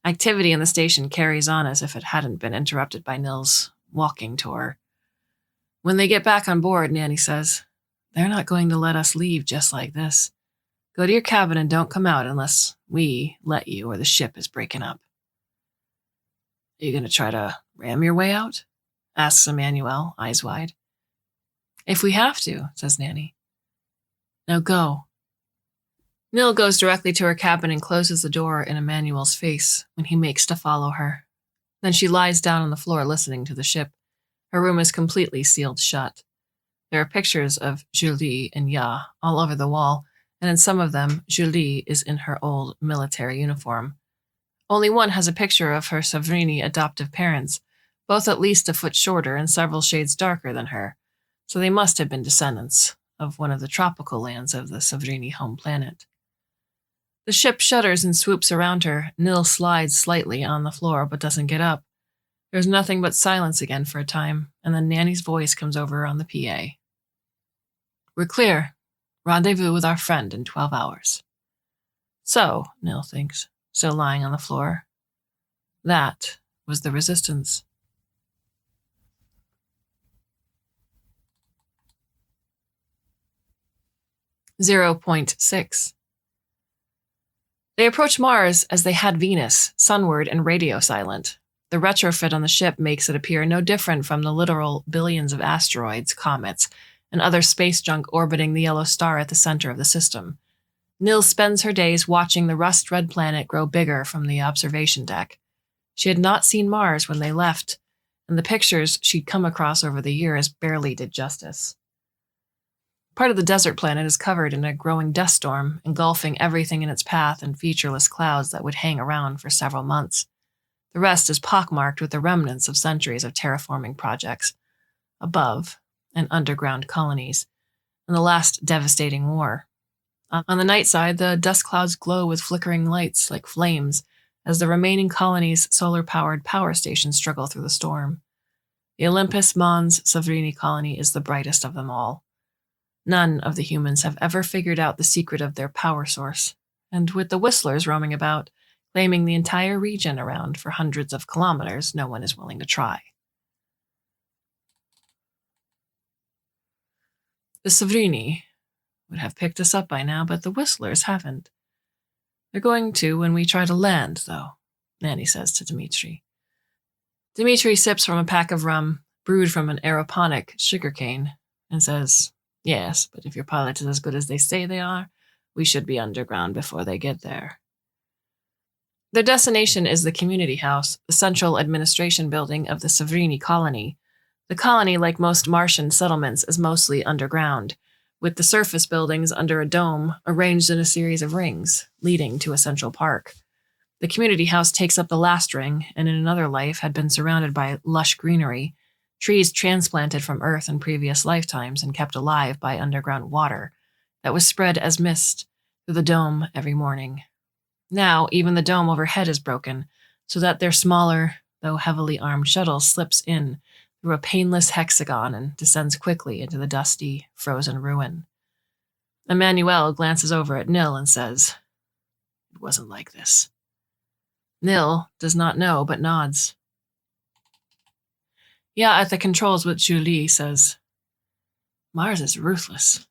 Speaker 1: Activity in the station carries on as if it hadn't been interrupted by Nil's walking tour. When they get back on board, Nanny says, They're not going to let us leave just like this. Go to your cabin and don't come out unless we let you or the ship is breaking up. Are you going to try to ram your way out? Asks Emmanuel, eyes wide. If we have to, says Nanny. Now go. Nil goes directly to her cabin and closes the door in Emmanuel's face when he makes to follow her. Then she lies down on the floor listening to the ship. Her room is completely sealed shut. There are pictures of Julie and Ya all over the wall, and in some of them, Julie is in her old military uniform. Only one has a picture of her Savrini adoptive parents, both at least a foot shorter and several shades darker than her, so they must have been descendants of one of the tropical lands of the Savrini home planet. The ship shudders and swoops around her. Nil slides slightly on the floor but doesn't get up. There's nothing but silence again for a time, and then Nanny's voice comes over on the PA. We're clear. Rendezvous with our friend in 12 hours. So, Nil thinks, still lying on the floor, that was the resistance. .6. They approach Mars as they had Venus, sunward and radio silent. The retrofit on the ship makes it appear no different from the literal billions of asteroids, comets, and other space junk orbiting the yellow star at the center of the system. Nil spends her days watching the rust-red planet grow bigger from the observation deck. She had not seen Mars when they left, and the pictures she'd come across over the years barely did justice. Part of the desert planet is covered in a growing dust storm, engulfing everything in its path in featureless clouds that would hang around for several months. The rest is pockmarked with the remnants of centuries of terraforming projects, above and underground colonies, and the last devastating war. On the night side, the dust clouds glow with flickering lights like flames as the remaining colony's solar-powered power stations struggle through the storm. The Olympus Mons Savrini colony is the brightest of them all. None of the humans have ever figured out the secret of their power source, and with the whistlers roaming about, claiming the entire region around for hundreds of kilometers, no one is willing to try. The Savrini would have picked us up by now, but the whistlers haven't. They're going to when we try to land, though, Nanny says to Dmitri. Dmitri sips from a pack of rum, brewed from an aeroponic sugarcane, and says, Yes, but if your pilot is as good as they say they are, We should be underground before they get there. Their destination is the community house, the central administration building of the Savrini colony. The colony, like most Martian settlements, is mostly underground, with the surface buildings under a dome arranged in a series of rings, leading to a central park. The community house takes up the last ring, and in another life had been surrounded by lush greenery, trees transplanted from Earth in previous lifetimes and kept alive by underground water that was spread as mist through the dome every morning. Now, even the dome overhead is broken, so that their smaller, though heavily armed shuttle slips in through a painless hexagon and descends quickly into the dusty, frozen ruin. Emmanuel glances over at Nil and says, "It wasn't like this." Nil does not know, but nods. "Yeah, at the controls with Julie," says, "Mars is ruthless."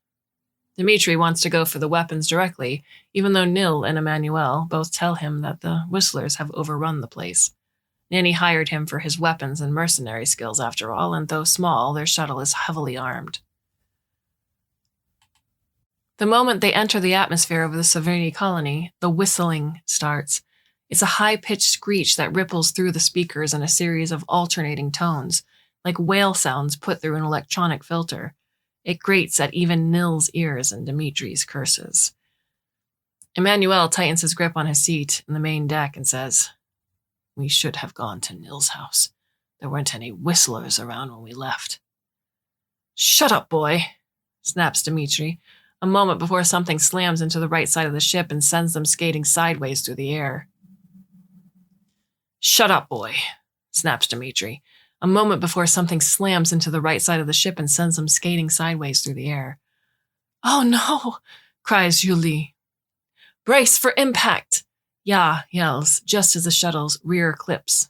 Speaker 1: Dimitri wants to go for the weapons directly, even though Nil and Emmanuel both tell him that the Whistlers have overrun the place. Nanny hired him for his weapons and mercenary skills after all, and though small, their shuttle is heavily armed. The moment they enter the atmosphere of the Savrini colony, the whistling starts. It's a high-pitched screech that ripples through the speakers in a series of alternating tones, like whale sounds put through an electronic filter. It grates at even Nil's ears and Dimitri's curses. Emmanuel tightens his grip on his seat in the main deck and says, "We should have gone to Nil's house. There weren't any Whistlers around when we left." "Shut up, boy," snaps Dimitri, a moment before something slams into the right side of the ship and sends them skating sideways through the air. "Shut up, boy," snaps Dimitri, a moment before something slams into the right side of the ship and sends them skating sideways through the air. "Oh no," cries Julie. "Brace for impact," Ya yells, just as the shuttle's rear clips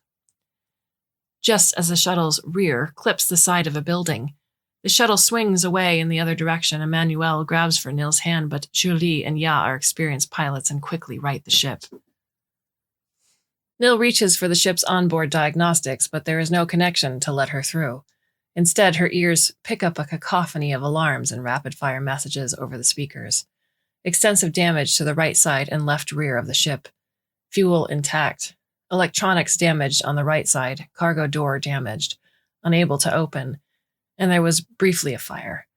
Speaker 1: the side of a building. The shuttle swings away in the other direction. Emmanuel grabs for Nil's hand, but Julie and Ya are experienced pilots and quickly right the ship. Nil reaches for the ship's onboard diagnostics, but there is no connection to let her through. Instead, her ears pick up a cacophony of alarms and rapid-fire messages over the speakers. Extensive damage to the right side and left rear of the ship. Fuel intact. Electronics damaged on the right side. Cargo door damaged. Unable to open. And there was briefly a fire.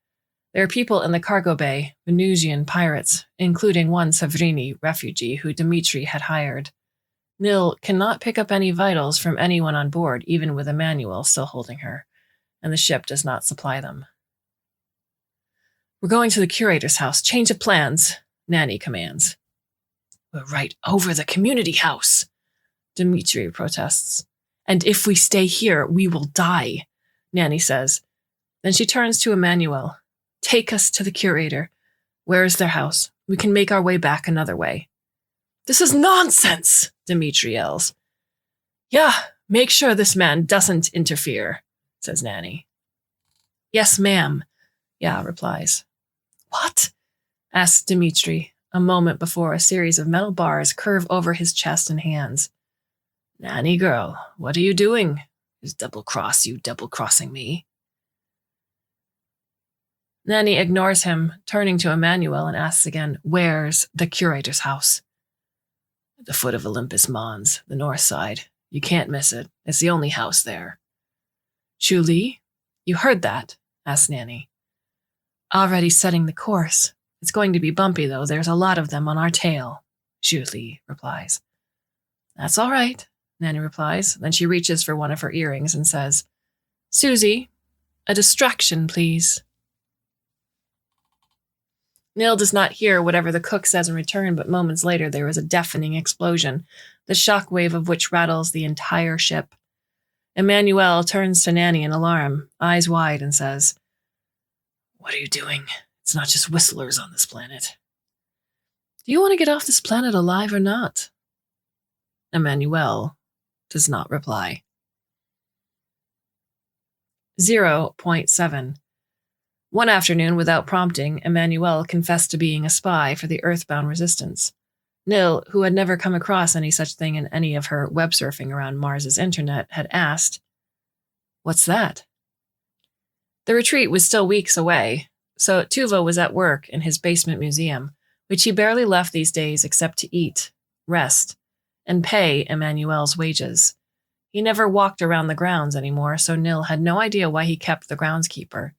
Speaker 1: There are people in the cargo bay, Venusian pirates, including one Savrini refugee who Dimitri had hired. Nil cannot pick up any vitals from anyone on board, even with Emmanuel still holding her, and the ship does not supply them. "We're going to the curator's house. Change of plans," Nanny commands. "We're right over the community house," Dimitri protests. "And if we stay here, we will die," Nanny says. Then she turns to Emmanuel. "Take us to the curator. Where is their house? We can make our way back another way." "This is nonsense," Dimitri yells. "Yeah, make sure this man doesn't interfere," says Nanny. "Yes, ma'am," Ya replies. "What?" asks Dimitri, a moment before a series of metal bars curve over his chest and hands. "Nanny girl, what are you doing? Is you double-crossing me?" Nanny ignores him, turning to Emmanuel and asks again, "Where's the curator's house?" "At the foot of Olympus Mons, the north side. You can't miss it. It's the only house there." "Julie, you heard that?" asked Nanny. "Already setting the course. It's going to be bumpy, though. There's a lot of them on our tail," Julie replies. "That's all right," Nanny replies. Then she reaches for one of her earrings and says, "Susie, a distraction, please." Nil does not hear whatever the cook says in return, but moments later there is a deafening explosion, the shock wave of which rattles the entire ship. Emmanuel turns to Nanny in alarm, eyes wide, and says, "What are you doing? It's not just Whistlers on this planet." "Do you want to get off this planet alive or not?" Emmanuel does not reply. 0.7. One afternoon, without prompting, Emmanuel confessed to being a spy for the Earthbound Resistance. Nil, who had never come across any such thing in any of her web surfing around Mars's internet, had asked, "What's that?" The retreat was still weeks away, so Tuvo was at work in his basement museum, which he barely left these days except to eat, rest, and pay Emmanuel's wages. He never walked around the grounds anymore, so Nil had no idea why he kept the groundskeeper.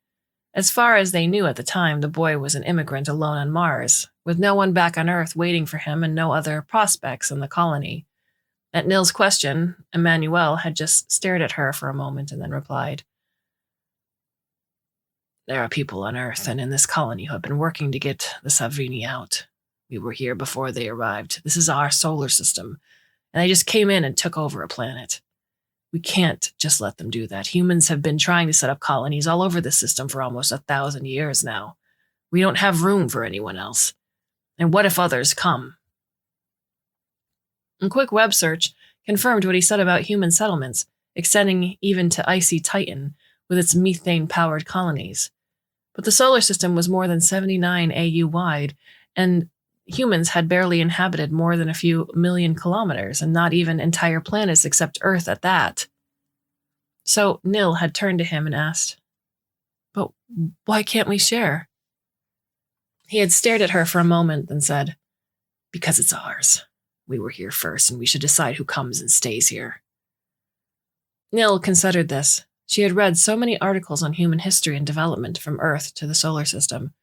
Speaker 1: As far as they knew at the time, the boy was an immigrant alone on Mars, with no one back on Earth waiting for him and no other prospects in the colony. At Nil's question, Emmanuel had just stared at her for a moment and then replied, "There are people on Earth and in this colony who have been working to get the Savrini out. We were here before they arrived. This is our solar system, and they just came in and took over a planet. We can't just let them do that. Humans have been trying to set up colonies all over the system for almost 1,000 years now. We don't have room for anyone else. And what if others come?" A quick web search confirmed what he said about human settlements, extending even to icy Titan with its methane-powered colonies. But the solar system was more than 79 AU wide, and humans had barely inhabited more than a few million kilometers, and not even entire planets except Earth at that. So Nil had turned to him and asked, "But why can't we share?" He had stared at her for a moment, then said, "Because it's ours. We were here first, and we should decide who comes and stays here." Nil considered this. She had read so many articles on human history and development from Earth to the solar system.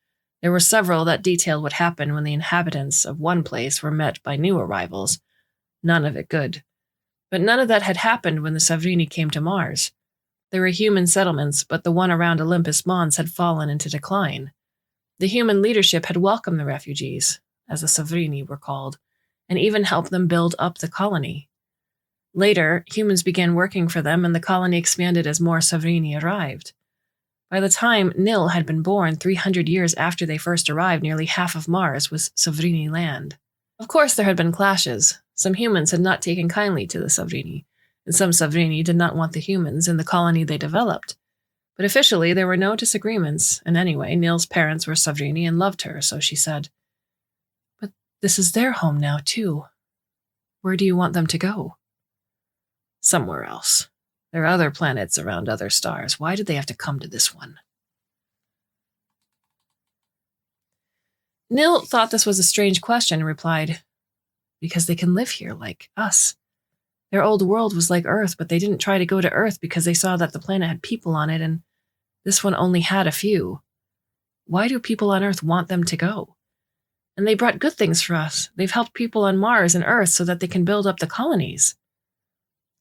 Speaker 1: There were several that detailed what happened when the inhabitants of one place were met by new arrivals. None of it good. But none of that had happened when the Savrini came to Mars. There were human settlements, but the one around Olympus Mons had fallen into decline. The human leadership had welcomed the refugees, as the Savrini were called, and even helped them build up the colony. Later, humans began working for them, and the colony expanded as more Savrini arrived. By the time Nil had been born, 300 years after they first arrived, nearly half of Mars was Savrini land. Of course, there had been clashes. Some humans had not taken kindly to the Savrini, and some Savrini did not want the humans in the colony they developed. But officially, there were no disagreements, and anyway, Nil's parents were Savrini and loved her, so she said, "But this is their home now, too. Where do you want them to go?" "Somewhere else. There are other planets around other stars. Why did they have to come to this one?" Nil thought this was a strange question and replied, "Because they can live here like us. Their old world was like Earth, but they didn't try to go to Earth because they saw that the planet had people on it, and this one only had a few. Why do people on Earth want them to go? And they brought good things for us. They've helped people on Mars and Earth so that they can build up the colonies."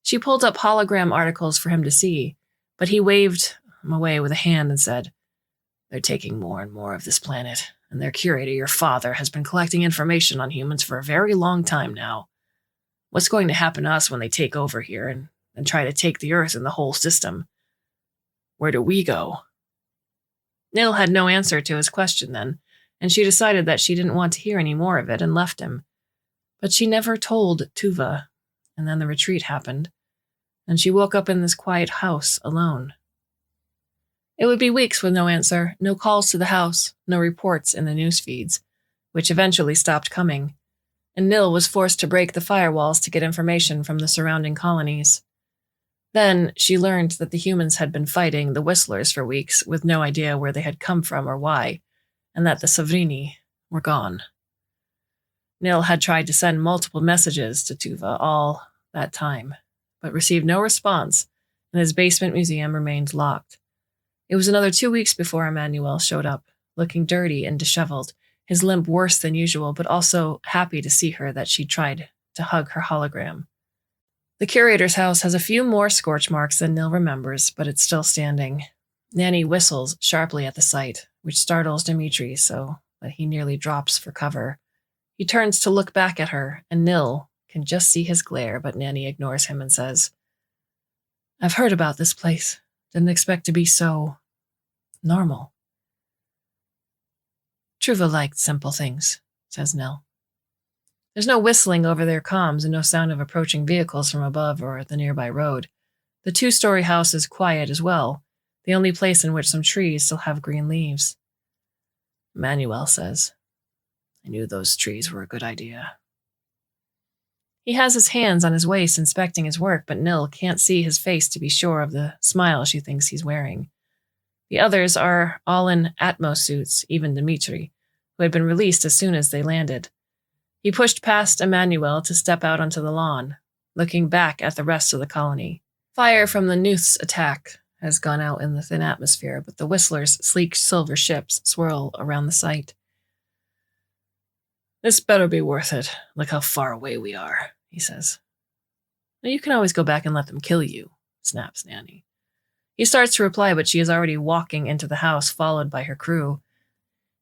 Speaker 1: She pulled up hologram articles for him to see, but he waved them away with a hand and said, "They're taking more and more of this planet, and their curator, your father, has been collecting information on humans for a very long time now. What's going to happen to us when they take over here and try to take the Earth and the whole system? Where do we go?" Nil had no answer to his question then, and she decided that she didn't want to hear any more of it and left him. But she never told Tuva, and then the retreat happened, and she woke up in this quiet house alone. It would be weeks with no answer, no calls to the house, no reports in the news feeds, which eventually stopped coming, and Nil was forced to break the firewalls to get information from the surrounding colonies. Then she learned that the humans had been fighting the Whistlers for weeks with no idea where they had come from or why, and that the Savrini were gone. Nil had tried to send multiple messages to Tuva all that time, but received no response, and his basement museum remained locked. It was another 2 weeks before Emmanuel showed up, looking dirty and disheveled, his limp worse than usual, but also happy to see her that she'd tried to hug her hologram. The curator's house has a few more scorch marks than Nil remembers, but it's still standing. Nanny whistles sharply at the sight, which startles Dimitri so that he nearly drops for cover. He turns to look back at her, and Nil can just see his glare, but Nanny ignores him and says, "I've heard about this place. Didn't expect to be so normal." "Truva liked simple things," says Nil. There's no whistling over their comms and no sound of approaching vehicles from above or the nearby road. The 2-story house is quiet as well, the only place in which some trees still have green leaves. Manuel says, "I knew those trees were a good idea." He has his hands on his waist inspecting his work, but Nil can't see his face to be sure of the smile she thinks he's wearing. The others are all in Atmos suits, even Dimitri, who had been released as soon as they landed. He pushed past Emmanuel to step out onto the lawn, looking back at the rest of the colony. Fire from the Nuth's attack has gone out in the thin atmosphere, but the Whistler's sleek silver ships swirl around the site. "This better be worth it. Look how far away we are," he says. "Now you can always go back and let them kill you," snaps Nanny. He starts to reply, but she is already walking into the house, followed by her crew.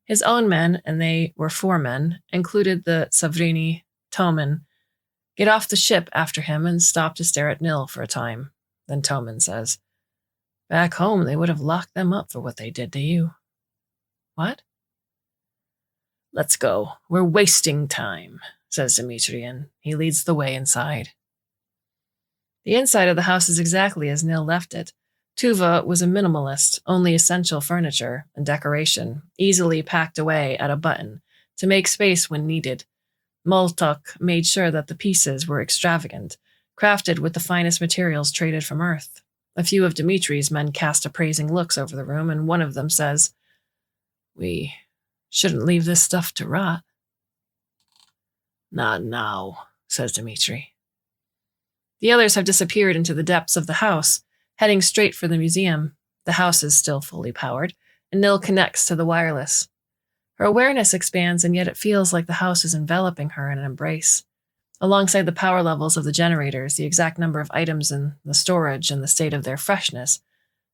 Speaker 1: His own men, and they were 4 men, included the Savrini, Toman, get off the ship after him and stop to stare at Nil for a time. Then Toman says, "Back home, they would have locked them up for what they did to you." "What?" "Let's go. We're wasting time," says Dimitri, and he leads the way inside. The inside of the house is exactly as Nil left it. Tuva was a minimalist, only essential furniture and decoration, easily packed away at a button to make space when needed. Moltok made sure that the pieces were extravagant, crafted with the finest materials traded from Earth. A few of Dimitri's men cast appraising looks over the room, and one of them says, "We shouldn't leave this stuff to rot." "Not now," says Dimitri. The others have disappeared into the depths of the house, heading straight for the museum. The house is still fully powered, and Nil connects to the wireless. Her awareness expands, and yet it feels like the house is enveloping her in an embrace. Alongside the power levels of the generators, the exact number of items in the storage and the state of their freshness,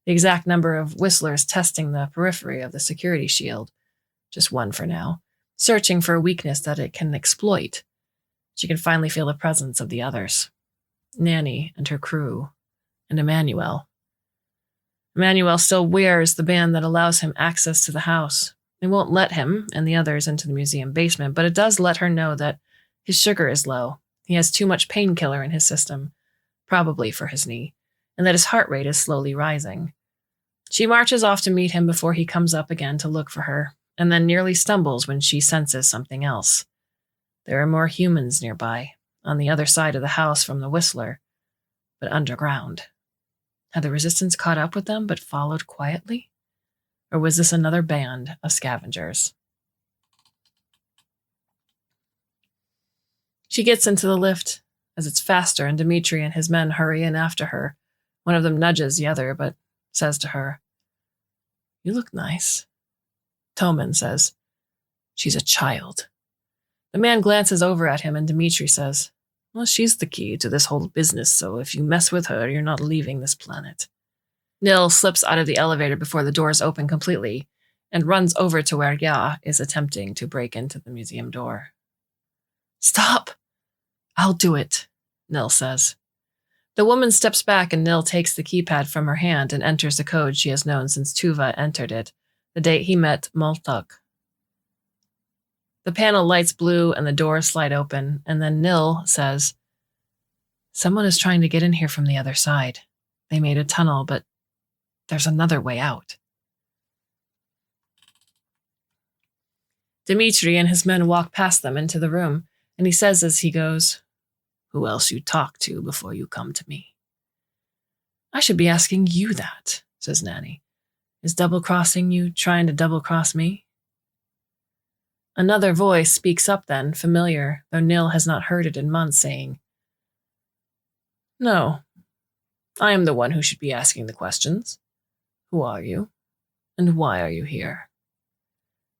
Speaker 1: the exact number of whistlers testing the periphery of the security shield, just one for now, searching for a weakness that it can exploit. She can finally feel the presence of the others. Nanny and her crew, and Emmanuel. Emmanuel still wears the band that allows him access to the house. It won't let him and the others into the museum basement, but it does let her know that his sugar is low. He has too much painkiller in his system, probably for his knee, and that his heart rate is slowly rising. She marches off to meet him before he comes up again to look for her, and then nearly stumbles when she senses something else. There are more humans nearby, on the other side of the house from the Whistler, but underground. Had the resistance caught up with them but followed quietly? Or was this another band of scavengers? She gets into the lift as it's faster, and Dimitri and his men hurry in after her. One of them nudges the other, but says to her, "You look nice." Toman says, "She's a child." The man glances over at him, and Dimitri says, "Well, she's the key to this whole business, so if you mess with her, you're not leaving this planet." Nil slips out of the elevator before the doors open completely and runs over to where Ya is attempting to break into the museum door. "Stop! I'll do it," Nil says. The woman steps back, and Nil takes the keypad from her hand and enters the code she has known since Tuva entered it, the date he met Moltok. The panel lights blue and the doors slide open, and then Nil says, "Someone is trying to get in here from the other side. They made a tunnel, but there's another way out." Dimitri and his men walk past them into the room, and he says as he goes, "Who else you talk to before you come to me?" "I should be asking you that," says Nanny. "Is double-crossing you trying to double-cross me?" Another voice speaks up then, familiar, though Nil has not heard it in months, saying, "No, I am the one who should be asking the questions. Who are you? And why are you here?"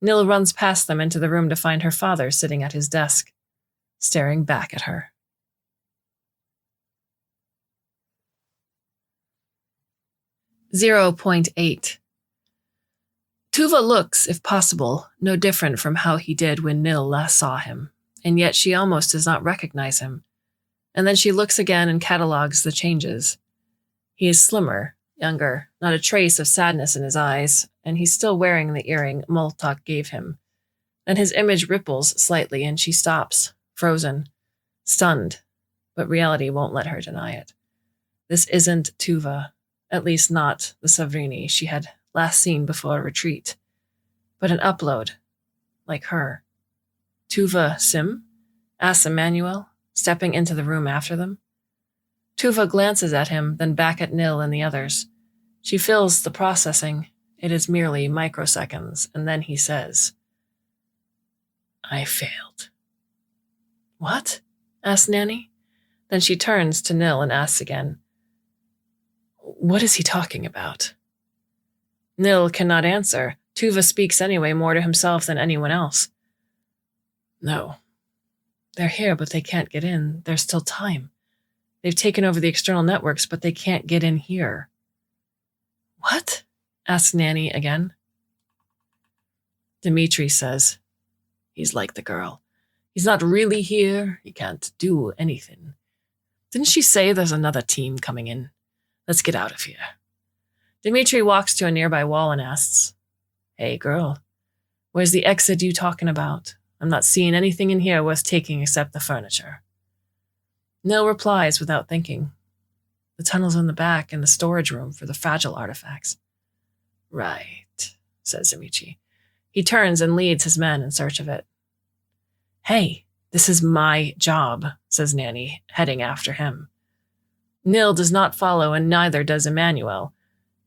Speaker 1: Nil runs past them into the room to find her father sitting at his desk, staring back at her. 0.8. Tuva looks, if possible, no different from how he did when Nil last saw him, and yet she almost does not recognize him. And then she looks again and catalogs the changes. He is slimmer, younger, not a trace of sadness in his eyes, and he's still wearing the earring Moltok gave him. Then his image ripples slightly, and she stops, frozen, stunned, but reality won't let her deny it. This isn't Tuva, at least not the Savrini she had last seen before a retreat, but an upload, like her. "Tuva Sim?" asks Emmanuel, stepping into the room after them. Tuva glances at him, then back at Nil and the others. She fills the processing. It is merely microseconds, and then he says, I failed. What? Asked Nanny. Then she turns to Nil and asks again, what is he talking about? Nil cannot answer. Tuva speaks anyway more to himself than anyone else. No. They're here, but they can't get in. There's still time. They've taken over the external networks, but they can't get in here. What? Asks Nanny again. Dmitri says, he's like the girl. He's not really here. He can't do anything. Didn't she say there's another team coming in? Let's get out of here. Dmitri walks to a nearby wall and asks, hey, girl, where's the exit you talking about? I'm not seeing anything in here worth taking except the furniture. Nil replies without thinking. The tunnel's in the back in the storage room for the fragile artifacts. Right, says Dmitri. He turns and leads his men in search of it. Hey, this is my job, says Nanny, heading after him. Nil does not follow, and neither does Emmanuel.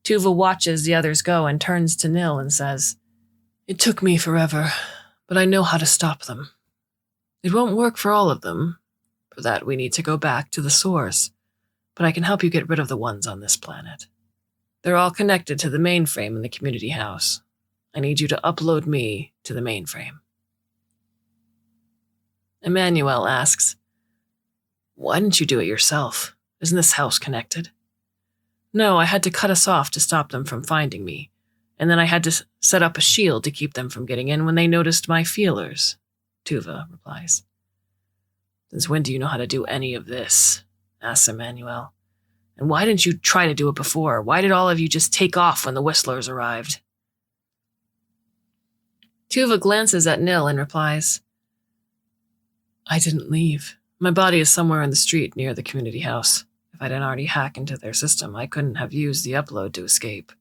Speaker 1: Tuva watches the others go and turns to Nil and says, it took me forever, but I know how to stop them. It won't work for all of them. For that, we need to go back to the source, but I can help you get rid of the ones on this planet. They're all connected to the mainframe in the community house. I need you to upload me to the mainframe. Emmanuel asks, why didn't you do it yourself? Isn't this house connected? No, I had to cut us off to stop them from finding me, and then I had to set up a shield to keep them from getting in when they noticed my feelers, Tuva replies. Since when do you know how to do any of this? Asks Emmanuel. And why didn't you try to do it before? Why did all of you just take off when the Whistlers arrived? Tuva glances at Nil and replies, I didn't leave. My body is somewhere in the street near the community house. If I didn't already hack into their system, I couldn't have used the upload to escape.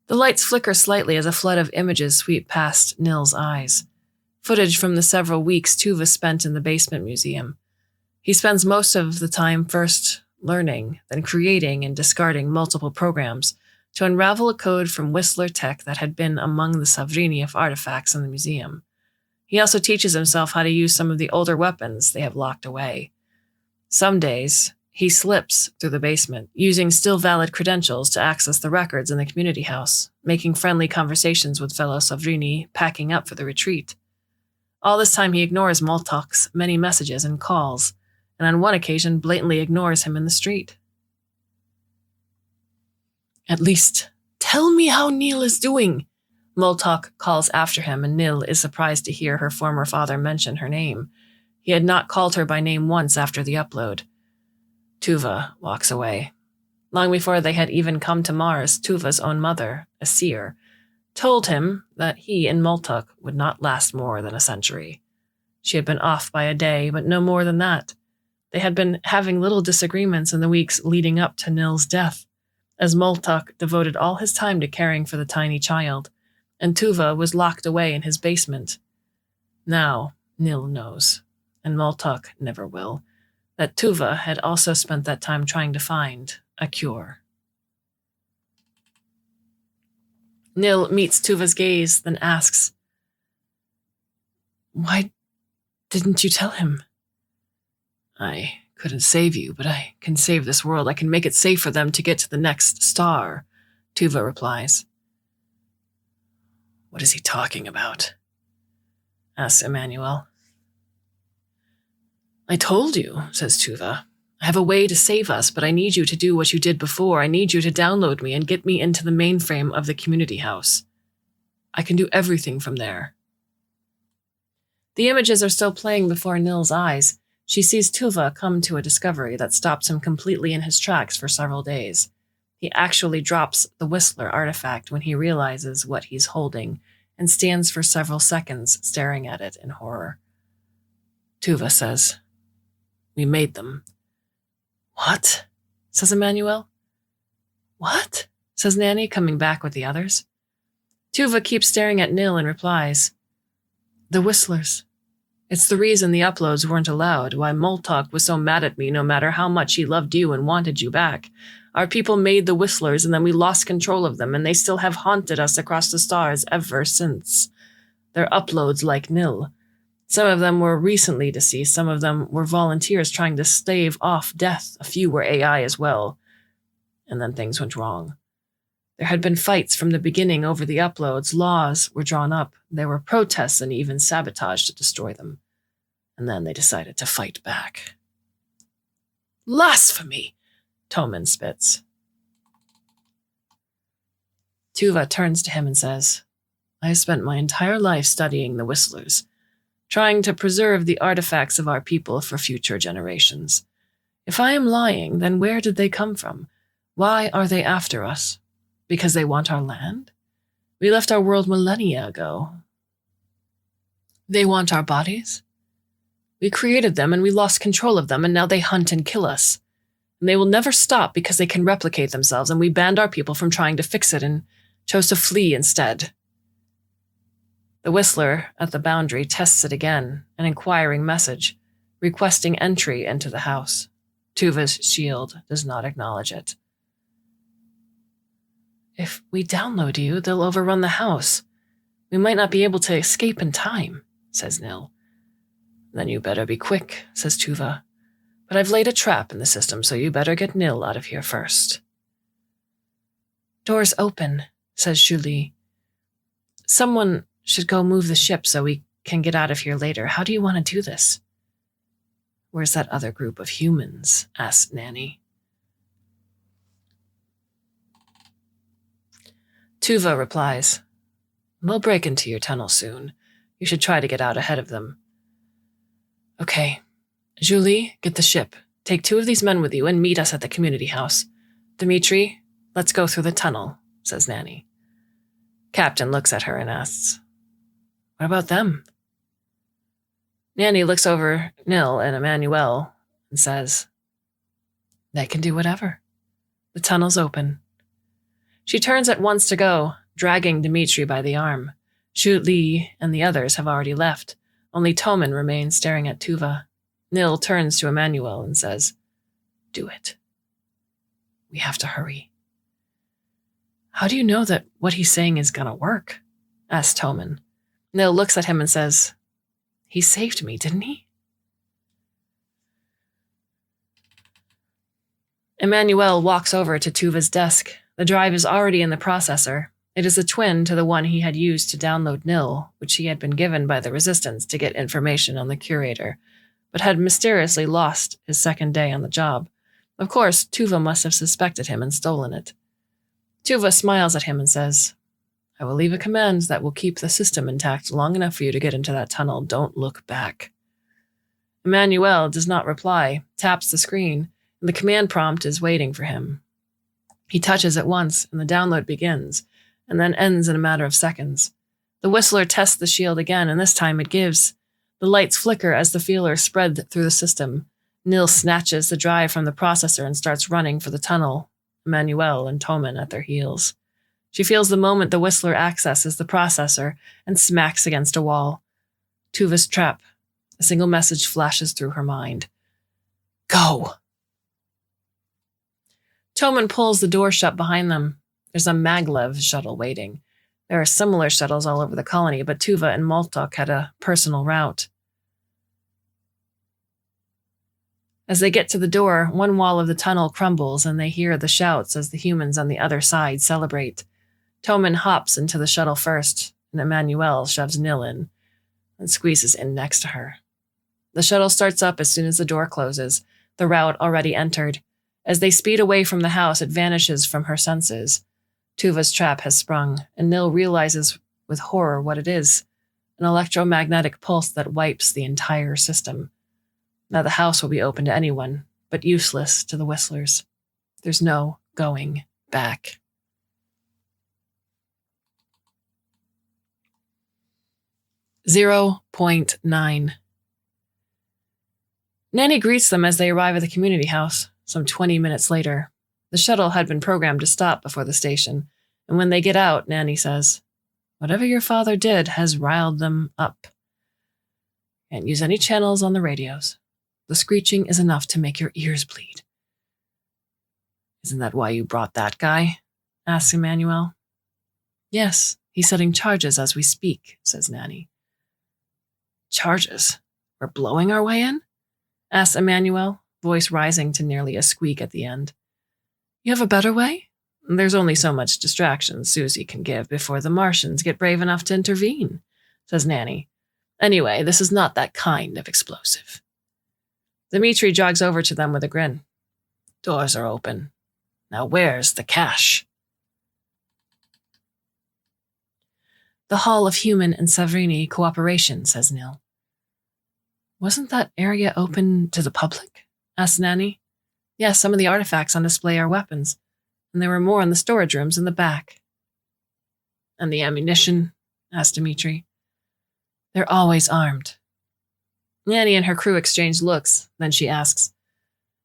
Speaker 1: The lights flicker slightly as a flood of images sweep past Nil's eyes. Footage from the several weeks Tuva spent in the basement museum. He spends most of the time first learning, then creating and discarding multiple programs to unravel a code from Whistler tech that had been among the Savriniev artifacts in the museum. He also teaches himself how to use some of the older weapons they have locked away. Some days, he slips through the basement, using still valid credentials to access the records in the community house, making friendly conversations with fellow Savrini packing up for the retreat. All this time he ignores Moltok's many messages and calls, and on one occasion blatantly ignores him in the street. At least, tell me how Nil is doing, Moltok calls after him, and Nil is surprised to hear her former father mention her name. He had not called her by name once after the upload. Tuva walks away. Long before they had even come to Mars, Tuva's own mother, a seer, told him that he and Moltok would not last more than a century. She had been off by a day, but no more than that. They had been having little disagreements in the weeks leading up to Nil's death, as Moltok devoted all his time to caring for the tiny child, and Tuva was locked away in his basement. Now, Nil knows, and Moltok never will, that Tuva had also spent that time trying to find a cure. Nil meets Tuva's gaze, then asks, why didn't you tell him? I couldn't save you, but I can save this world. I can make it safe for them to get to the next star, Tuva replies. What is he talking about? Asks Emmanuel. I told you, says Tuva. I have a way to save us, but I need you to do what you did before. I need you to download me and get me into the mainframe of the community house. I can do everything from there. The images are still playing before Nil's eyes. She sees Tuva come to a discovery that stops him completely in his tracks for several days. He actually drops the Whistler artifact when he realizes what he's holding and stands for several seconds staring at it in horror. Tuva says, we made them. What? Says Emmanuel. What? Says Nanny, coming back with the others. Tuva keeps staring at Nil and replies, the Whistlers. It's the reason the uploads weren't allowed, why Moltok was so mad at me no matter how much he loved you and wanted you back. Our people made the Whistlers and then we lost control of them, and they still have haunted us across the stars ever since. They're uploads like nil. Some of them were recently deceased. Some of them were volunteers trying to stave off death. A few were AI as well. And then things went wrong. There had been fights from the beginning over the uploads. Laws were drawn up. There were protests and even sabotage to destroy them. And then they decided to fight back. Blasphemy! Toman spits. Tuva turns to him and says, I have spent my entire life studying the Whistlers, trying to preserve the artifacts of our people for future generations. If I am lying, then where did they come from? Why are they after us? Because they want our land? We left our world millennia ago. They want our bodies? We created them and we lost control of them, and now they hunt and kill us. And they will never stop because they can replicate themselves, and we banned our people from trying to fix it and chose to flee instead. The Whistler at the boundary tests it again, an inquiring message, requesting entry into the house. Tuva's shield does not acknowledge it. If we download you, they'll overrun the house. We might not be able to escape in time, says Nil. Then you better be quick, says Tuva. But I've laid a trap in the system, so you better get Nil out of here first. Door's open, says Julie. Someone should go move the ship so we can get out of here later. How do you want to do this? Where's that other group of humans? Asked Nanny. Tuva replies, They'll break into your tunnel soon. You should try to get out ahead of them. Okay. Julie, get the ship. Take 2 of these men with you and meet us at the community house. Dmitri, let's go through the tunnel, says Nanny. Captain looks at her and asks, What about them? Nanny looks over Nil and Emmanuel and says, They can do whatever. The tunnel's open. She turns at once to go, dragging Dmitri by the arm. Shu Li and the others have already left. Only Toman remains staring at Tuva. Nil turns to Emmanuel and says, Do it. We have to hurry. How do you know that what he's saying is gonna work? Asks Toman. Nil looks at him and says, He saved me, didn't he? Emmanuel walks over to Tuva's desk. The drive is already in the processor. It is a twin to the one he had used to download Nil, which he had been given by the Resistance to get information on the Curator, but had mysteriously lost his second day on the job. Of course, Tuva must have suspected him and stolen it. Tuva smiles at him and says, I will leave a command that will keep the system intact long enough for you to get into that tunnel. Don't look back. Emmanuel does not reply, taps the screen, and the command prompt is waiting for him. He touches it once, and the download begins, and then ends in a matter of seconds. The Whistler tests the shield again, and this time it gives. The lights flicker as the feeler spread through the system. Nil snatches the drive from the processor and starts running for the tunnel, Emmanuel and Toman at their heels. She feels the moment the Whistler accesses the processor and smacks against a wall. Tuva's trap. A single message flashes through her mind. Go! Toman pulls the door shut behind them. There's a maglev shuttle waiting. There are similar shuttles all over the colony, but Tuva and Moltok had a personal route. As they get to the door, one wall of the tunnel crumbles and they hear the shouts as the humans on the other side celebrate. Toman hops into the shuttle first, and Emmanuel shoves Nil in and squeezes in next to her. The shuttle starts up as soon as the door closes, the route already entered. As they speed away from the house, it vanishes from her senses. Tuva's trap has sprung, and Nil realizes with horror what it is, an electromagnetic pulse that wipes the entire system. Now the house will be open to anyone, but useless to the Whistlers. There's no going back. .9. Nanny greets them as they arrive at the community house, some 20 minutes later. The shuttle had been programmed to stop before the station, and when they get out, Nanny says, Whatever your father did has riled them up. Can't use any channels on the radios. The screeching is enough to make your ears bleed. Isn't that why you brought that guy? Asks Emmanuel. Yes, He's setting charges as we speak, says Nanny. Charges? We're blowing our way in? Asks Emmanuel, voice rising to nearly a squeak at the end. You have a better way? There's only so much distraction Susie can give before the Martians get brave enough to intervene, says Nanny. Anyway, this is not that kind of explosive. Dimitri jogs over to them with a grin. Doors are open. Now where's the cash? The Hall of Human and Savrini Cooperation, says Nil. Wasn't that area open to the public? Asked Nanny. Yes, some of the artifacts on display are weapons, and there were more in the storage rooms in the back. And the ammunition? Asked Dimitri. They're always armed. Nanny and her crew exchange looks, then she asks,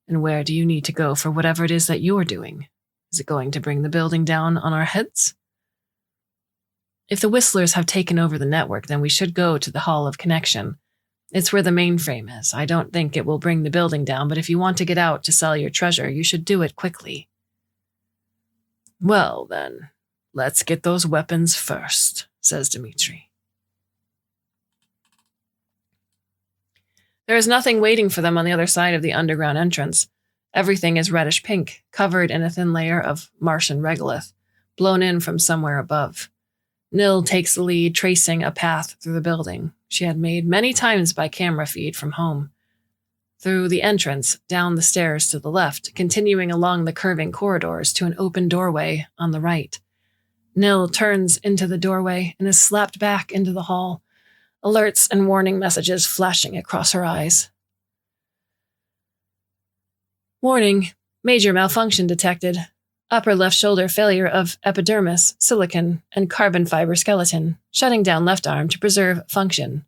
Speaker 1: And where do you need to go for whatever it is that you're doing? Is it going to bring the building down on our heads? If the Whistlers have taken over the network, then we should go to the Hall of Connection. It's where the mainframe is. I don't think it will bring the building down, but if you want to get out to sell your treasure, you should do it quickly. Well, then, let's get those weapons first, says Dimitri. There is nothing waiting for them on the other side of the underground entrance. Everything is reddish-pink, covered in a thin layer of Martian regolith, blown in from somewhere above. Nil takes the lead, tracing a path through the building she had made many times by camera feed from home. Through the entrance, down the stairs to the left, continuing along the curving corridors to an open doorway on the right. Nil turns into the doorway and is slapped back into the hall, alerts and warning messages flashing across her eyes. Warning, major malfunction detected. Upper left shoulder failure of epidermis, silicon, and carbon fiber skeleton, shutting down left arm to preserve function.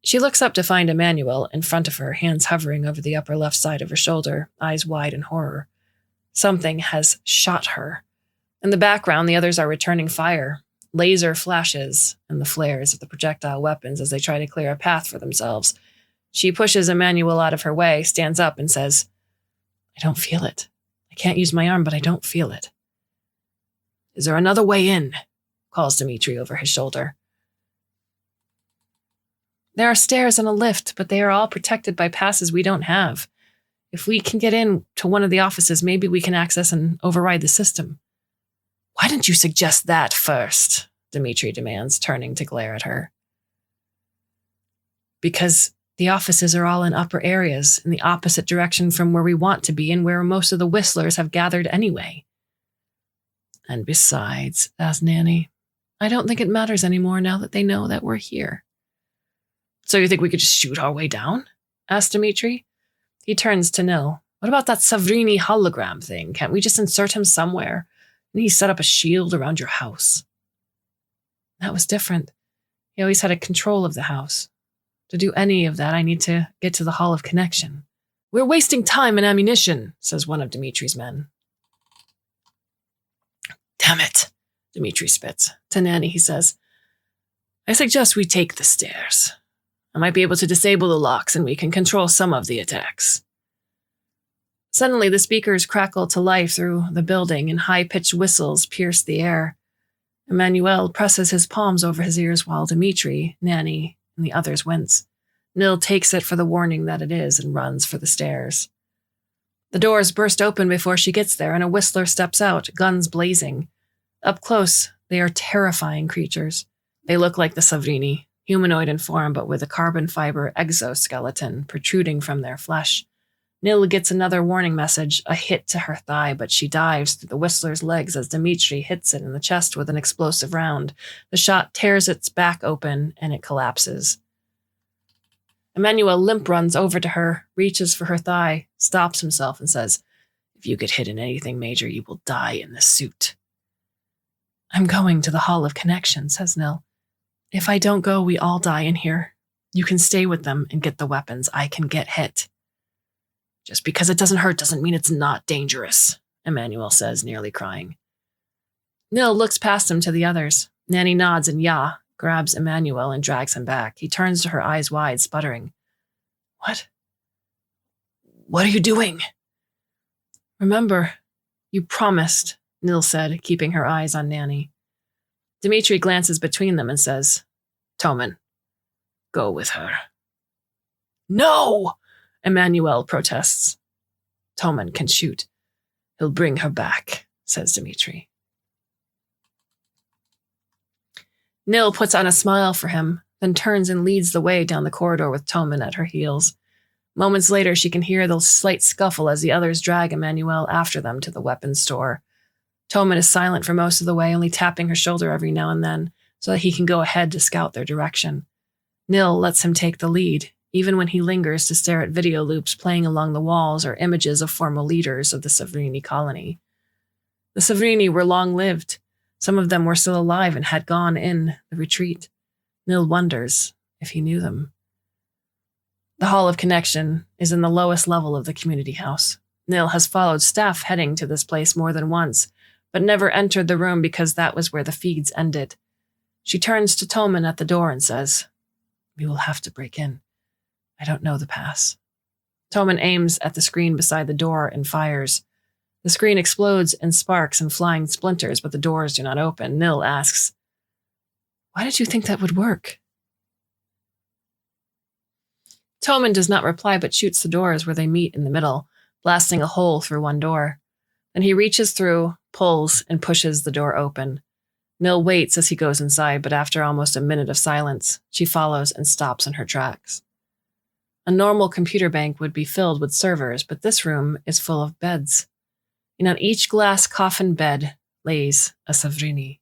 Speaker 1: She looks up to find Emmanuel in front of her, hands hovering over the upper left side of her shoulder, eyes wide in horror. Something has shot her. In the background, the others are returning fire, laser flashes, and the flares of the projectile weapons as they try to clear a path for themselves. She pushes Emmanuel out of her way, stands up, and says, I don't feel it. I can't use my arm, but I don't feel it. Is there another way in? Calls Dimitri over his shoulder. There are stairs and a lift, but they are all protected by passes we don't have. If we can get in to one of the offices, maybe we can access and override the system. Why didn't you suggest that first? Dimitri demands, turning to glare at her. Because the offices are all in upper areas, in the opposite direction from where we want to be and where most of the Whistlers have gathered anyway. And besides, asked Nanny, I don't think it matters anymore now that they know that we're here. So you think we could just shoot our way down? Asked Dimitri. He turns to Nil. What about that Savrini hologram thing? Can't we just insert him somewhere? And he set up a shield around your house. That was different. He always had a control of the house. To do any of that, I need to get to the Hall of Connection. We're wasting time and ammunition, says one of Dimitri's men. Damn it, Dimitri spits. To Nanny, he says, I suggest we take the stairs. I might be able to disable the locks and we can control some of the attacks. Suddenly, the speakers crackle to life through the building and high-pitched whistles pierce the air. Emmanuel presses his palms over his ears while Dimitri, Nanny, and the others wince. Nil takes it for the warning that it is and runs for the stairs. The doors burst open before she gets there, and a Whistler steps out, guns blazing. Up close, they are terrifying creatures. They look like the Savrini, humanoid in form but with a carbon fiber exoskeleton protruding from their flesh. Nil gets another warning message, a hit to her thigh, but she dives through the Whistler's legs as Dimitri hits it in the chest with an explosive round. The shot tears its back open, and it collapses. Emmanuel limp runs over to her, reaches for her thigh, stops himself, and says, If you get hit in anything major, you will die in this suit. I'm going to the Hall of Connection, says Nil. If I don't go, we all die in here. You can stay with them and get the weapons. I can get hit. Just because it doesn't hurt doesn't mean it's not dangerous, Emmanuel says, nearly crying. Nil looks past him to the others. Nanny nods and grabs Emmanuel and drags him back. He turns to her, eyes wide, sputtering. What? What are you doing? Remember, you promised, Nil said, keeping her eyes on Nanny. Dimitri glances between them and says, Toman, go with her. No! Emmanuel protests. Toman can shoot. He'll bring her back, says Dimitri. Nil puts on a smile for him, then turns and leads the way down the corridor with Toman at her heels. Moments later, she can hear the slight scuffle as the others drag Emmanuel after them to the weapons store. Toman is silent for most of the way, only tapping her shoulder every now and then so that he can go ahead to scout their direction. Nil lets him take the lead, even when he lingers to stare at video loops playing along the walls or images of former leaders of the Savrini colony. The Savrini were long-lived. Some of them were still alive and had gone in the retreat. Nil wonders if he knew them. The Hall of Connection is in the lowest level of the community house. Nil has followed staff heading to this place more than once, but never entered the room because that was where the feeds ended. She turns to Toman at the door and says, "We will have to break in. I don't know the pass." Toman aims at the screen beside the door and fires. The screen explodes in sparks and flying splinters, but the doors do not open. Nil asks, "Why did you think that would work?" Toman does not reply but shoots the doors where they meet in the middle, blasting a hole through one door. Then he reaches through, pulls, and pushes the door open. Nil waits as he goes inside, but after almost a minute of silence, she follows and stops in her tracks. A normal computer bank would be filled with servers, but this room is full of beds. And on each glass coffin bed lays a Savrini.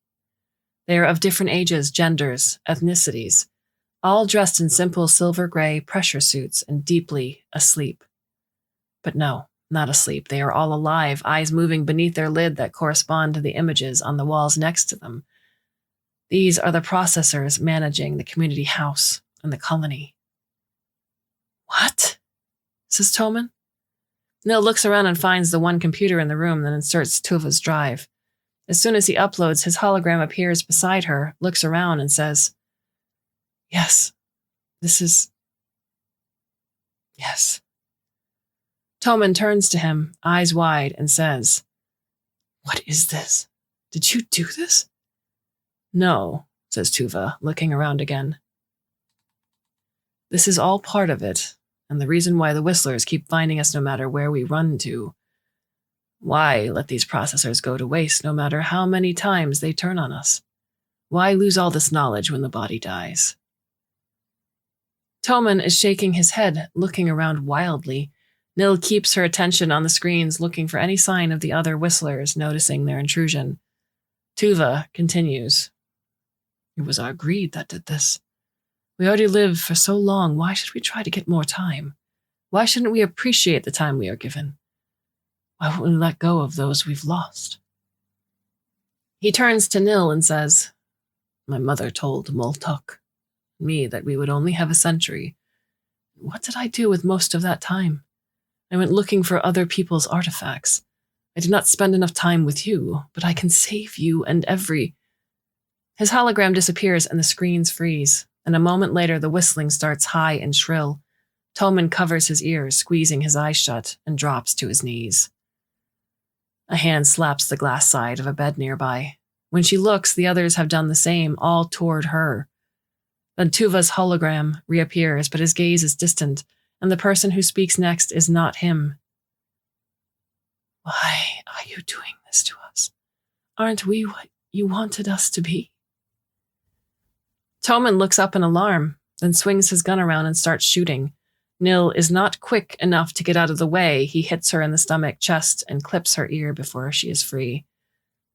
Speaker 1: They are of different ages, genders, ethnicities, all dressed in simple silver gray pressure suits and deeply asleep. But no, not asleep. They are all alive, eyes moving beneath their lid that correspond to the images on the walls next to them. These are the processors managing the community house and the colony. "What?" says Toman. Nil looks around and finds the one computer in the room, then inserts Tuva's drive. As soon as he uploads, his hologram appears beside her, looks around, and says, "Yes, this is... yes." Toman turns to him, eyes wide, and says, "What is this? Did you do this?" "No," says Tuva, looking around again. "This is all part of it, and the reason why the Whistlers keep finding us no matter where we run to. Why let these processors go to waste no matter how many times they turn on us? Why lose all this knowledge when the body dies?" Toman is shaking his head, looking around wildly. Nil keeps her attention on the screens, looking for any sign of the other Whistlers noticing their intrusion. Tuva continues, "It was our greed that did this. We already lived for so long. Why should we try to get more time? Why shouldn't we appreciate the time we are given? Why won't we let go of those we've lost?" He turns to Nil and says, "My mother told Moltok and me that we would only have a century. What did I do with most of that time? I went looking for other people's artifacts. I did not spend enough time with you, but I can save you and every..." His hologram disappears and the screens freeze, and a moment later the whistling starts high and shrill. Toman covers his ears, squeezing his eyes shut, and drops to his knees. A hand slaps the glass side of a bed nearby. When she looks, the others have done the same, all toward her. Then Tuva's hologram reappears, but his gaze is distant, and the person who speaks next is not him. "Why are you doing this to us? Aren't we what you wanted us to be?" Toman looks up in alarm, then swings his gun around and starts shooting. Nil is not quick enough to get out of the way. He hits her in the stomach, chest, and clips her ear before she is free.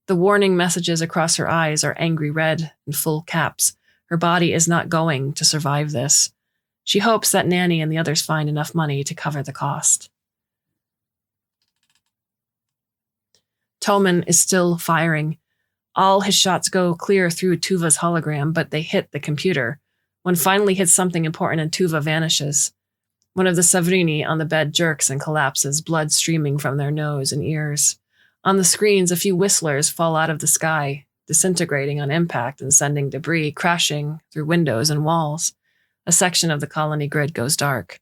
Speaker 1: The warning messages across her eyes are angry red in full caps. Her body is not going to survive this. She hopes that Nanny and the others find enough money to cover the cost. Toman is still firing. All his shots go clear through Tuva's hologram, but they hit the computer. One finally hits something important and Tuva vanishes. One of the Savrini on the bed jerks and collapses, blood streaming from their nose and ears. On the screens, a few Whistlers fall out of the sky, disintegrating on impact and sending debris crashing through windows and walls. A section of the colony grid goes dark.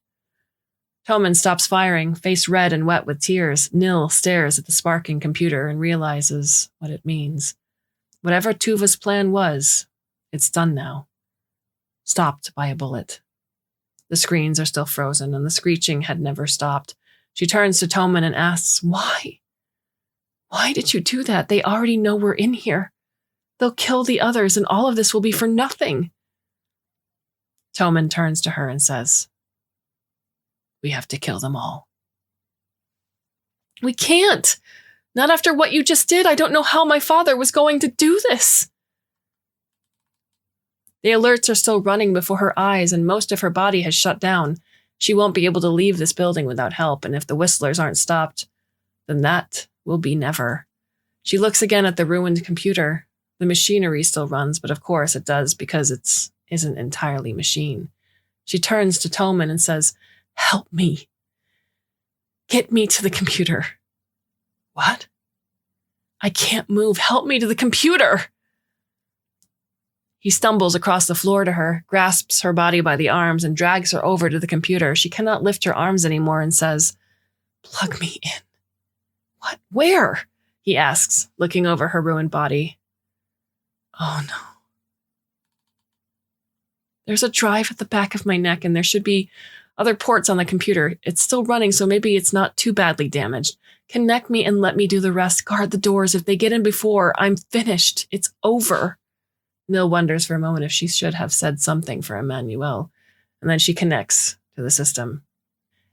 Speaker 1: Toman stops firing, face red and wet with tears. Nil stares at the sparking computer and realizes what it means. Whatever Tuva's plan was, it's done now. Stopped by a bullet. The screens are still frozen, and the screeching had never stopped. She turns to Toman and asks, "Why? Why did you do that? They already know we're in here. They'll kill the others, and all of this will be for nothing." Toman turns to her and says, "We have to kill them all." "We can't. Not after what you just did. I don't know how my father was going to do this." The alerts are still running before her eyes, and most of her body has shut down. She won't be able to leave this building without help, and if the whistlers aren't stopped, then that will be never. She looks again at the ruined computer. The machinery still runs, but of course it does because it isn't entirely machine. She turns to Toman and says, "Help me. Get me to the computer." "What?" "I can't move. Help me to the computer." He stumbles across the floor to her, grasps her body by the arms, and drags her over to the computer. She cannot lift her arms anymore and says, "Plug me in." "What? Where?" he asks, looking over her ruined body. "Oh no. There's a drive at the back of my neck, and there should be other ports on the computer. It's still running, so maybe it's not too badly damaged. Connect me and let me do the rest. Guard the doors. If they get in before, I'm finished. It's over." Nil wonders for a moment if she should have said something for Emmanuel, and then she connects to the system.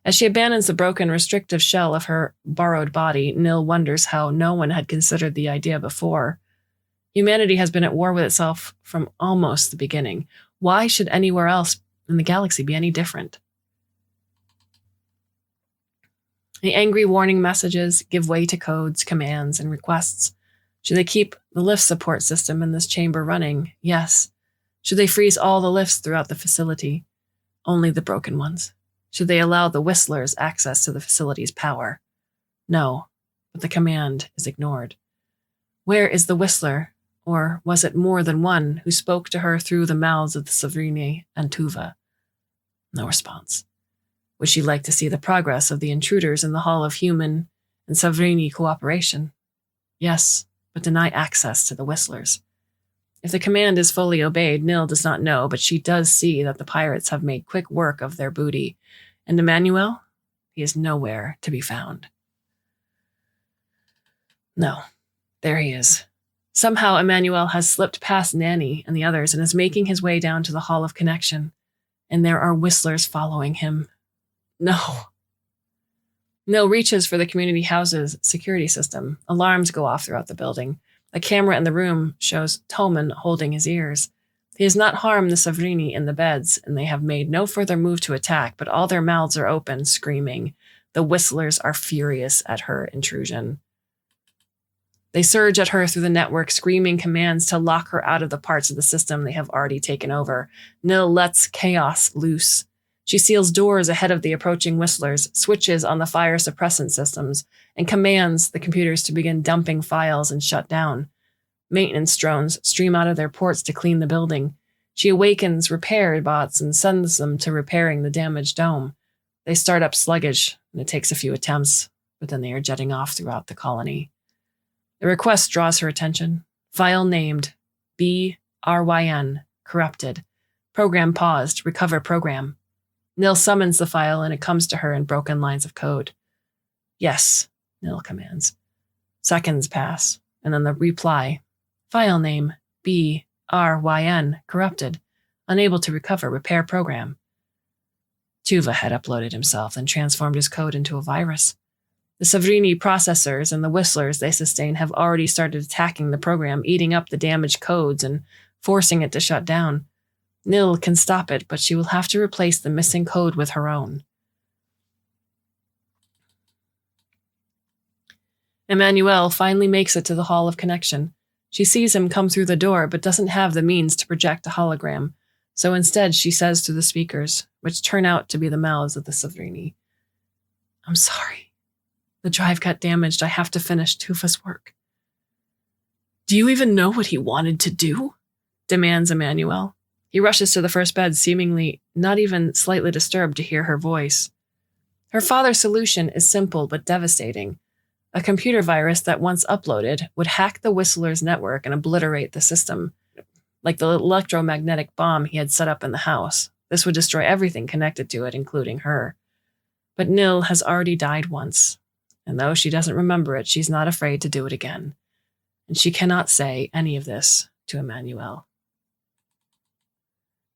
Speaker 1: As she abandons the broken, restrictive shell of her borrowed body, Nil wonders how no one had considered the idea before. Humanity has been at war with itself from almost the beginning. Why should anywhere else in the galaxy be any different? The angry warning messages give way to codes, commands, and requests. Should they keep the lift support system in this chamber running? Yes. Should they freeze all the lifts throughout the facility? Only the broken ones. Should they allow the whistlers access to the facility's power? No, but the command is ignored. Where is the whistler? Or was it more than one who spoke to her through the mouths of the Savrini and Tuva? No response. Would she like to see the progress of the intruders in the Hall of Human and Savrini cooperation? Yes, but deny access to the whistlers. If the command is fully obeyed, Nil does not know, but she does see that the pirates have made quick work of their booty. And Emmanuel? He is nowhere to be found. No, there he is. Somehow Emmanuel has slipped past Nanny and the others and is making his way down to the Hall of Connection. And there are whistlers following him. No. Nil reaches for the community house's security system. Alarms go off throughout the building. A camera in the room shows Toman holding his ears. He has not harmed the Savrini in the beds, and they have made no further move to attack, but all their mouths are open, screaming. The whistlers are furious at her intrusion. They surge at her through the network, screaming commands to lock her out of the parts of the system they have already taken over. Nil lets chaos loose. She seals doors ahead of the approaching whistlers, switches on the fire suppressant systems, and commands the computers to begin dumping files and shut down. Maintenance drones stream out of their ports to clean the building. She awakens repair bots and sends them to repairing the damaged dome. They start up sluggish, and it takes a few attempts, but then they are jetting off throughout the colony. The request draws her attention. File named BRYN, corrupted. Program paused, recover program. Nil summons the file and it comes to her in broken lines of code. Yes, Nil commands. Seconds pass, and then the reply. File name BRYN, corrupted. Unable to recover, repair program. Tuva had uploaded himself and transformed his code into a virus. The Savrini processors and the whistlers they sustain have already started attacking the program, eating up the damaged codes and forcing it to shut down. Nil can stop it, but she will have to replace the missing code with her own. Emmanuel finally makes it to the Hall of Connection. She sees him come through the door, but doesn't have the means to project a hologram. So instead, she says to the speakers, which turn out to be the mouths of the Savrini, "I'm sorry. The drive got damaged. I have to finish Tufa's work." "Do you even know what he wanted to do?" demands Emmanuel. He rushes to the first bed, seemingly not even slightly disturbed to hear her voice. Her father's solution is simple but devastating. A computer virus that once uploaded would hack the Whistler's network and obliterate the system, like the electromagnetic bomb he had set up in the house. This would destroy everything connected to it, including her. But Nil has already died once, and though she doesn't remember it, she's not afraid to do it again. And she cannot say any of this to Emmanuel.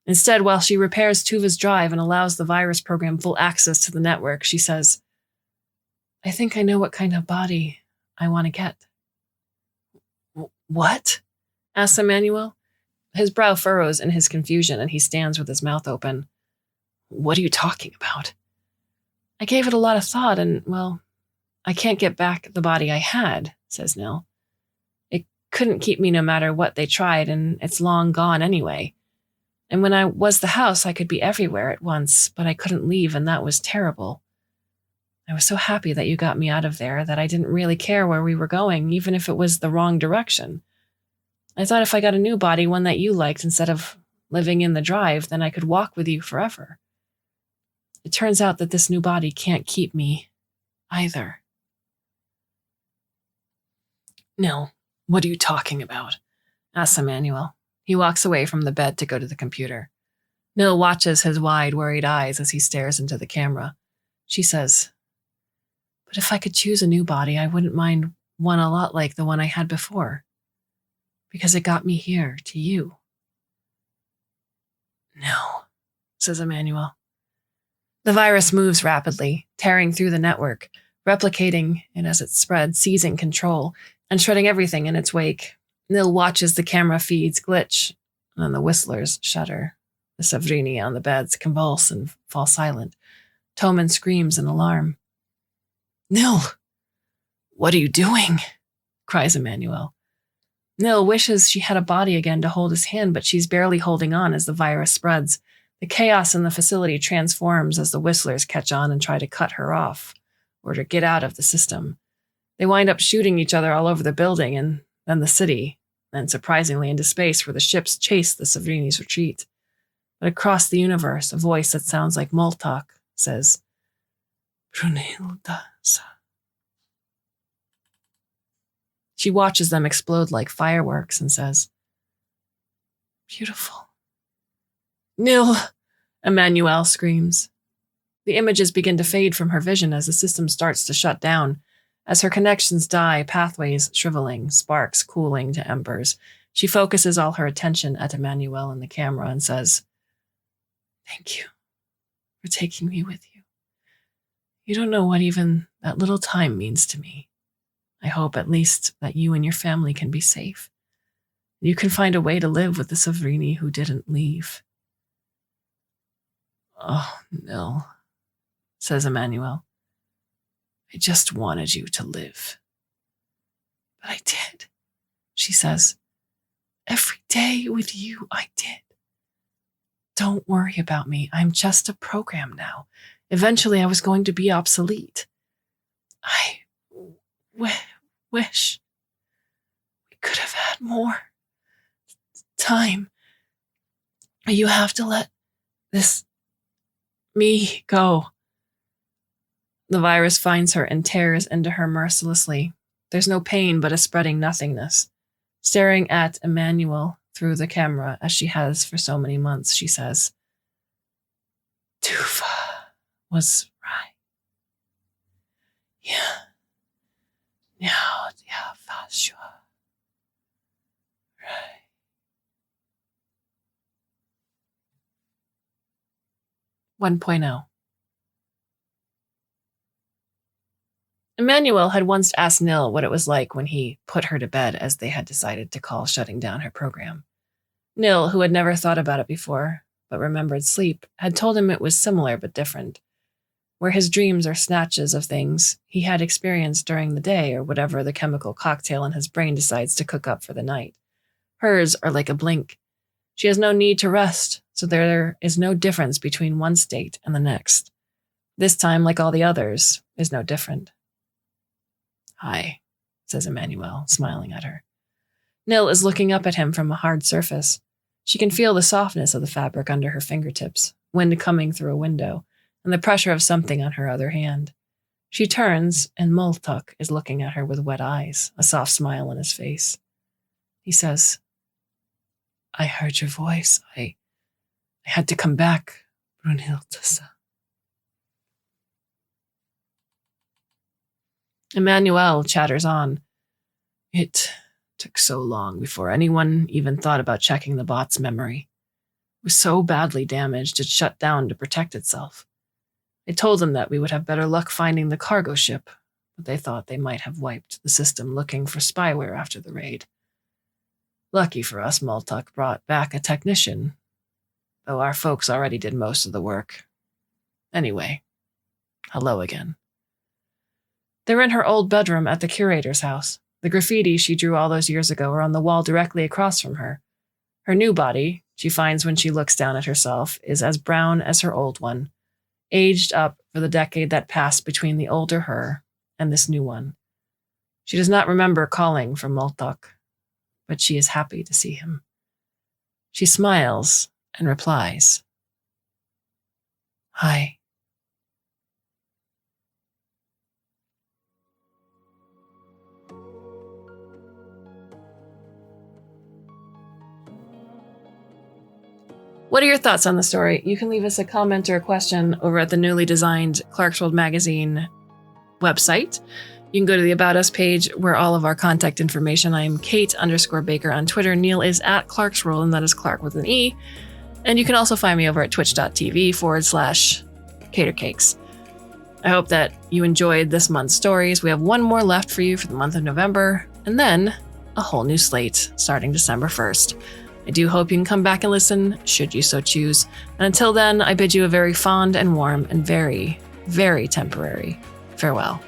Speaker 1: Instead, while she repairs Tuva's drive and allows the virus program full access to the network, she says, "I think I know what kind of body I want to get." "What?" asks Emmanuel. His brow furrows in his confusion, and he stands with his mouth open. "What are you talking about?" "I gave it a lot of thought, and, well, I can't get back the body I had," says Nil. "It couldn't keep me no matter what they tried, and it's long gone anyway. And when I was the house, I could be everywhere at once, but I couldn't leave, and that was terrible. I was so happy that you got me out of there that I didn't really care where we were going, even if it was the wrong direction. I thought if I got a new body, one that you liked, instead of living in the drive, then I could walk with you forever. It turns out that this new body can't keep me either." "No, what are you talking about?" asks Emmanuel. He walks away from the bed to go to the computer. Nil watches his wide, worried eyes as he stares into the camera. She says, "But if I could choose a new body, I wouldn't mind one a lot like the one I had before. Because it got me here, to you." "No," says Emmanuel. The virus moves rapidly, tearing through the network, replicating it as it spreads, seizing control, and shredding everything in its wake. Nil watches the camera feeds glitch, and the whistlers shudder. The Savrini on the beds convulse and fall silent. Toman screams in alarm. "Nil, what are you doing?" cries Emmanuel. Nil wishes she had a body again to hold his hand, but she's barely holding on as the virus spreads. The chaos in the facility transforms as the whistlers catch on and try to cut her off, or to get out of the system. They wind up shooting each other all over the building, and then the city, and surprisingly into space where the ships chase the Savrini's retreat. But across the universe, a voice that sounds like Moltok says, "Brunhilda." She watches them explode like fireworks and says, "Beautiful." "Nil!" Emmanuel screams. The images begin to fade from her vision as the system starts to shut down. As her connections die, pathways shriveling, sparks cooling to embers, she focuses all her attention at Emmanuel in the camera and says, "Thank you for taking me with you. You don't know what even that little time means to me. I hope at least that you and your family can be safe. You can find a way to live with the Savrini who didn't leave." "Oh, no," says Emmanuel. "I just wanted you to live." "But I did," she says. "Every day with you, I did. Don't worry about me. I'm just a program now. Eventually, I was going to be obsolete. I wish we could have had more time. You have to let me go." The virus finds her and tears into her mercilessly. There's no pain but a spreading nothingness. Staring at Emmanuel through the camera as she has for so many months, she says, "Tuva was right. Yeah. Now, yeah, fast sure. Right." 1.0. Emmanuel had once asked Nil what it was like when he put her to bed, as they had decided to call shutting down her program. Nil, who had never thought about it before, but remembered sleep, had told him it was similar but different. Where his dreams are snatches of things he had experienced during the day or whatever the chemical cocktail in his brain decides to cook up for the night. Hers are like a blink. She has no need to rest, so there is no difference between one state and the next. This time, like all the others, is no different. "Hi," says Emmanuel, smiling at her. Nil is looking up at him from a hard surface. She can feel the softness of the fabric under her fingertips, wind coming through a window, and the pressure of something on her other hand. She turns, and Multuk is looking at her with wet eyes, a soft smile on his face. He says, I heard your voice. I had to come back, Brunhilde. Emmanuel chatters on. It took so long before anyone even thought about checking the bot's memory. It was so badly damaged it shut down to protect itself. They told them that we would have better luck finding the cargo ship, but they thought they might have wiped the system looking for spyware after the raid. Lucky for us, Multuk brought back a technician, though our folks already did most of the work. Anyway, hello again. They're in her old bedroom at the curator's house. The graffiti she drew all those years ago are on the wall directly across from her. Her new body, she finds when she looks down at herself, is as brown as her old one, aged up for the decade that passed between the older her and this new one. She does not remember calling for Multuk, but she is happy to see him. She smiles and replies, Hi. What are your thoughts on the story? You can leave us a comment or a question over at the newly designed Clarkesworld Magazine website. You can go to the About Us page where all of our contact information. I'm Kate_Baker on Twitter. Neil is at Clarkesworld, and that is Clark with an E. And you can also find me over at twitch.tv/catercakes. I hope that you enjoyed this month's stories. We have one more left for you for the month of November, and then a whole new slate starting December 1st. I do hope you can come back and listen, should you so choose. And until then, I bid you a very fond and warm and very, very temporary farewell.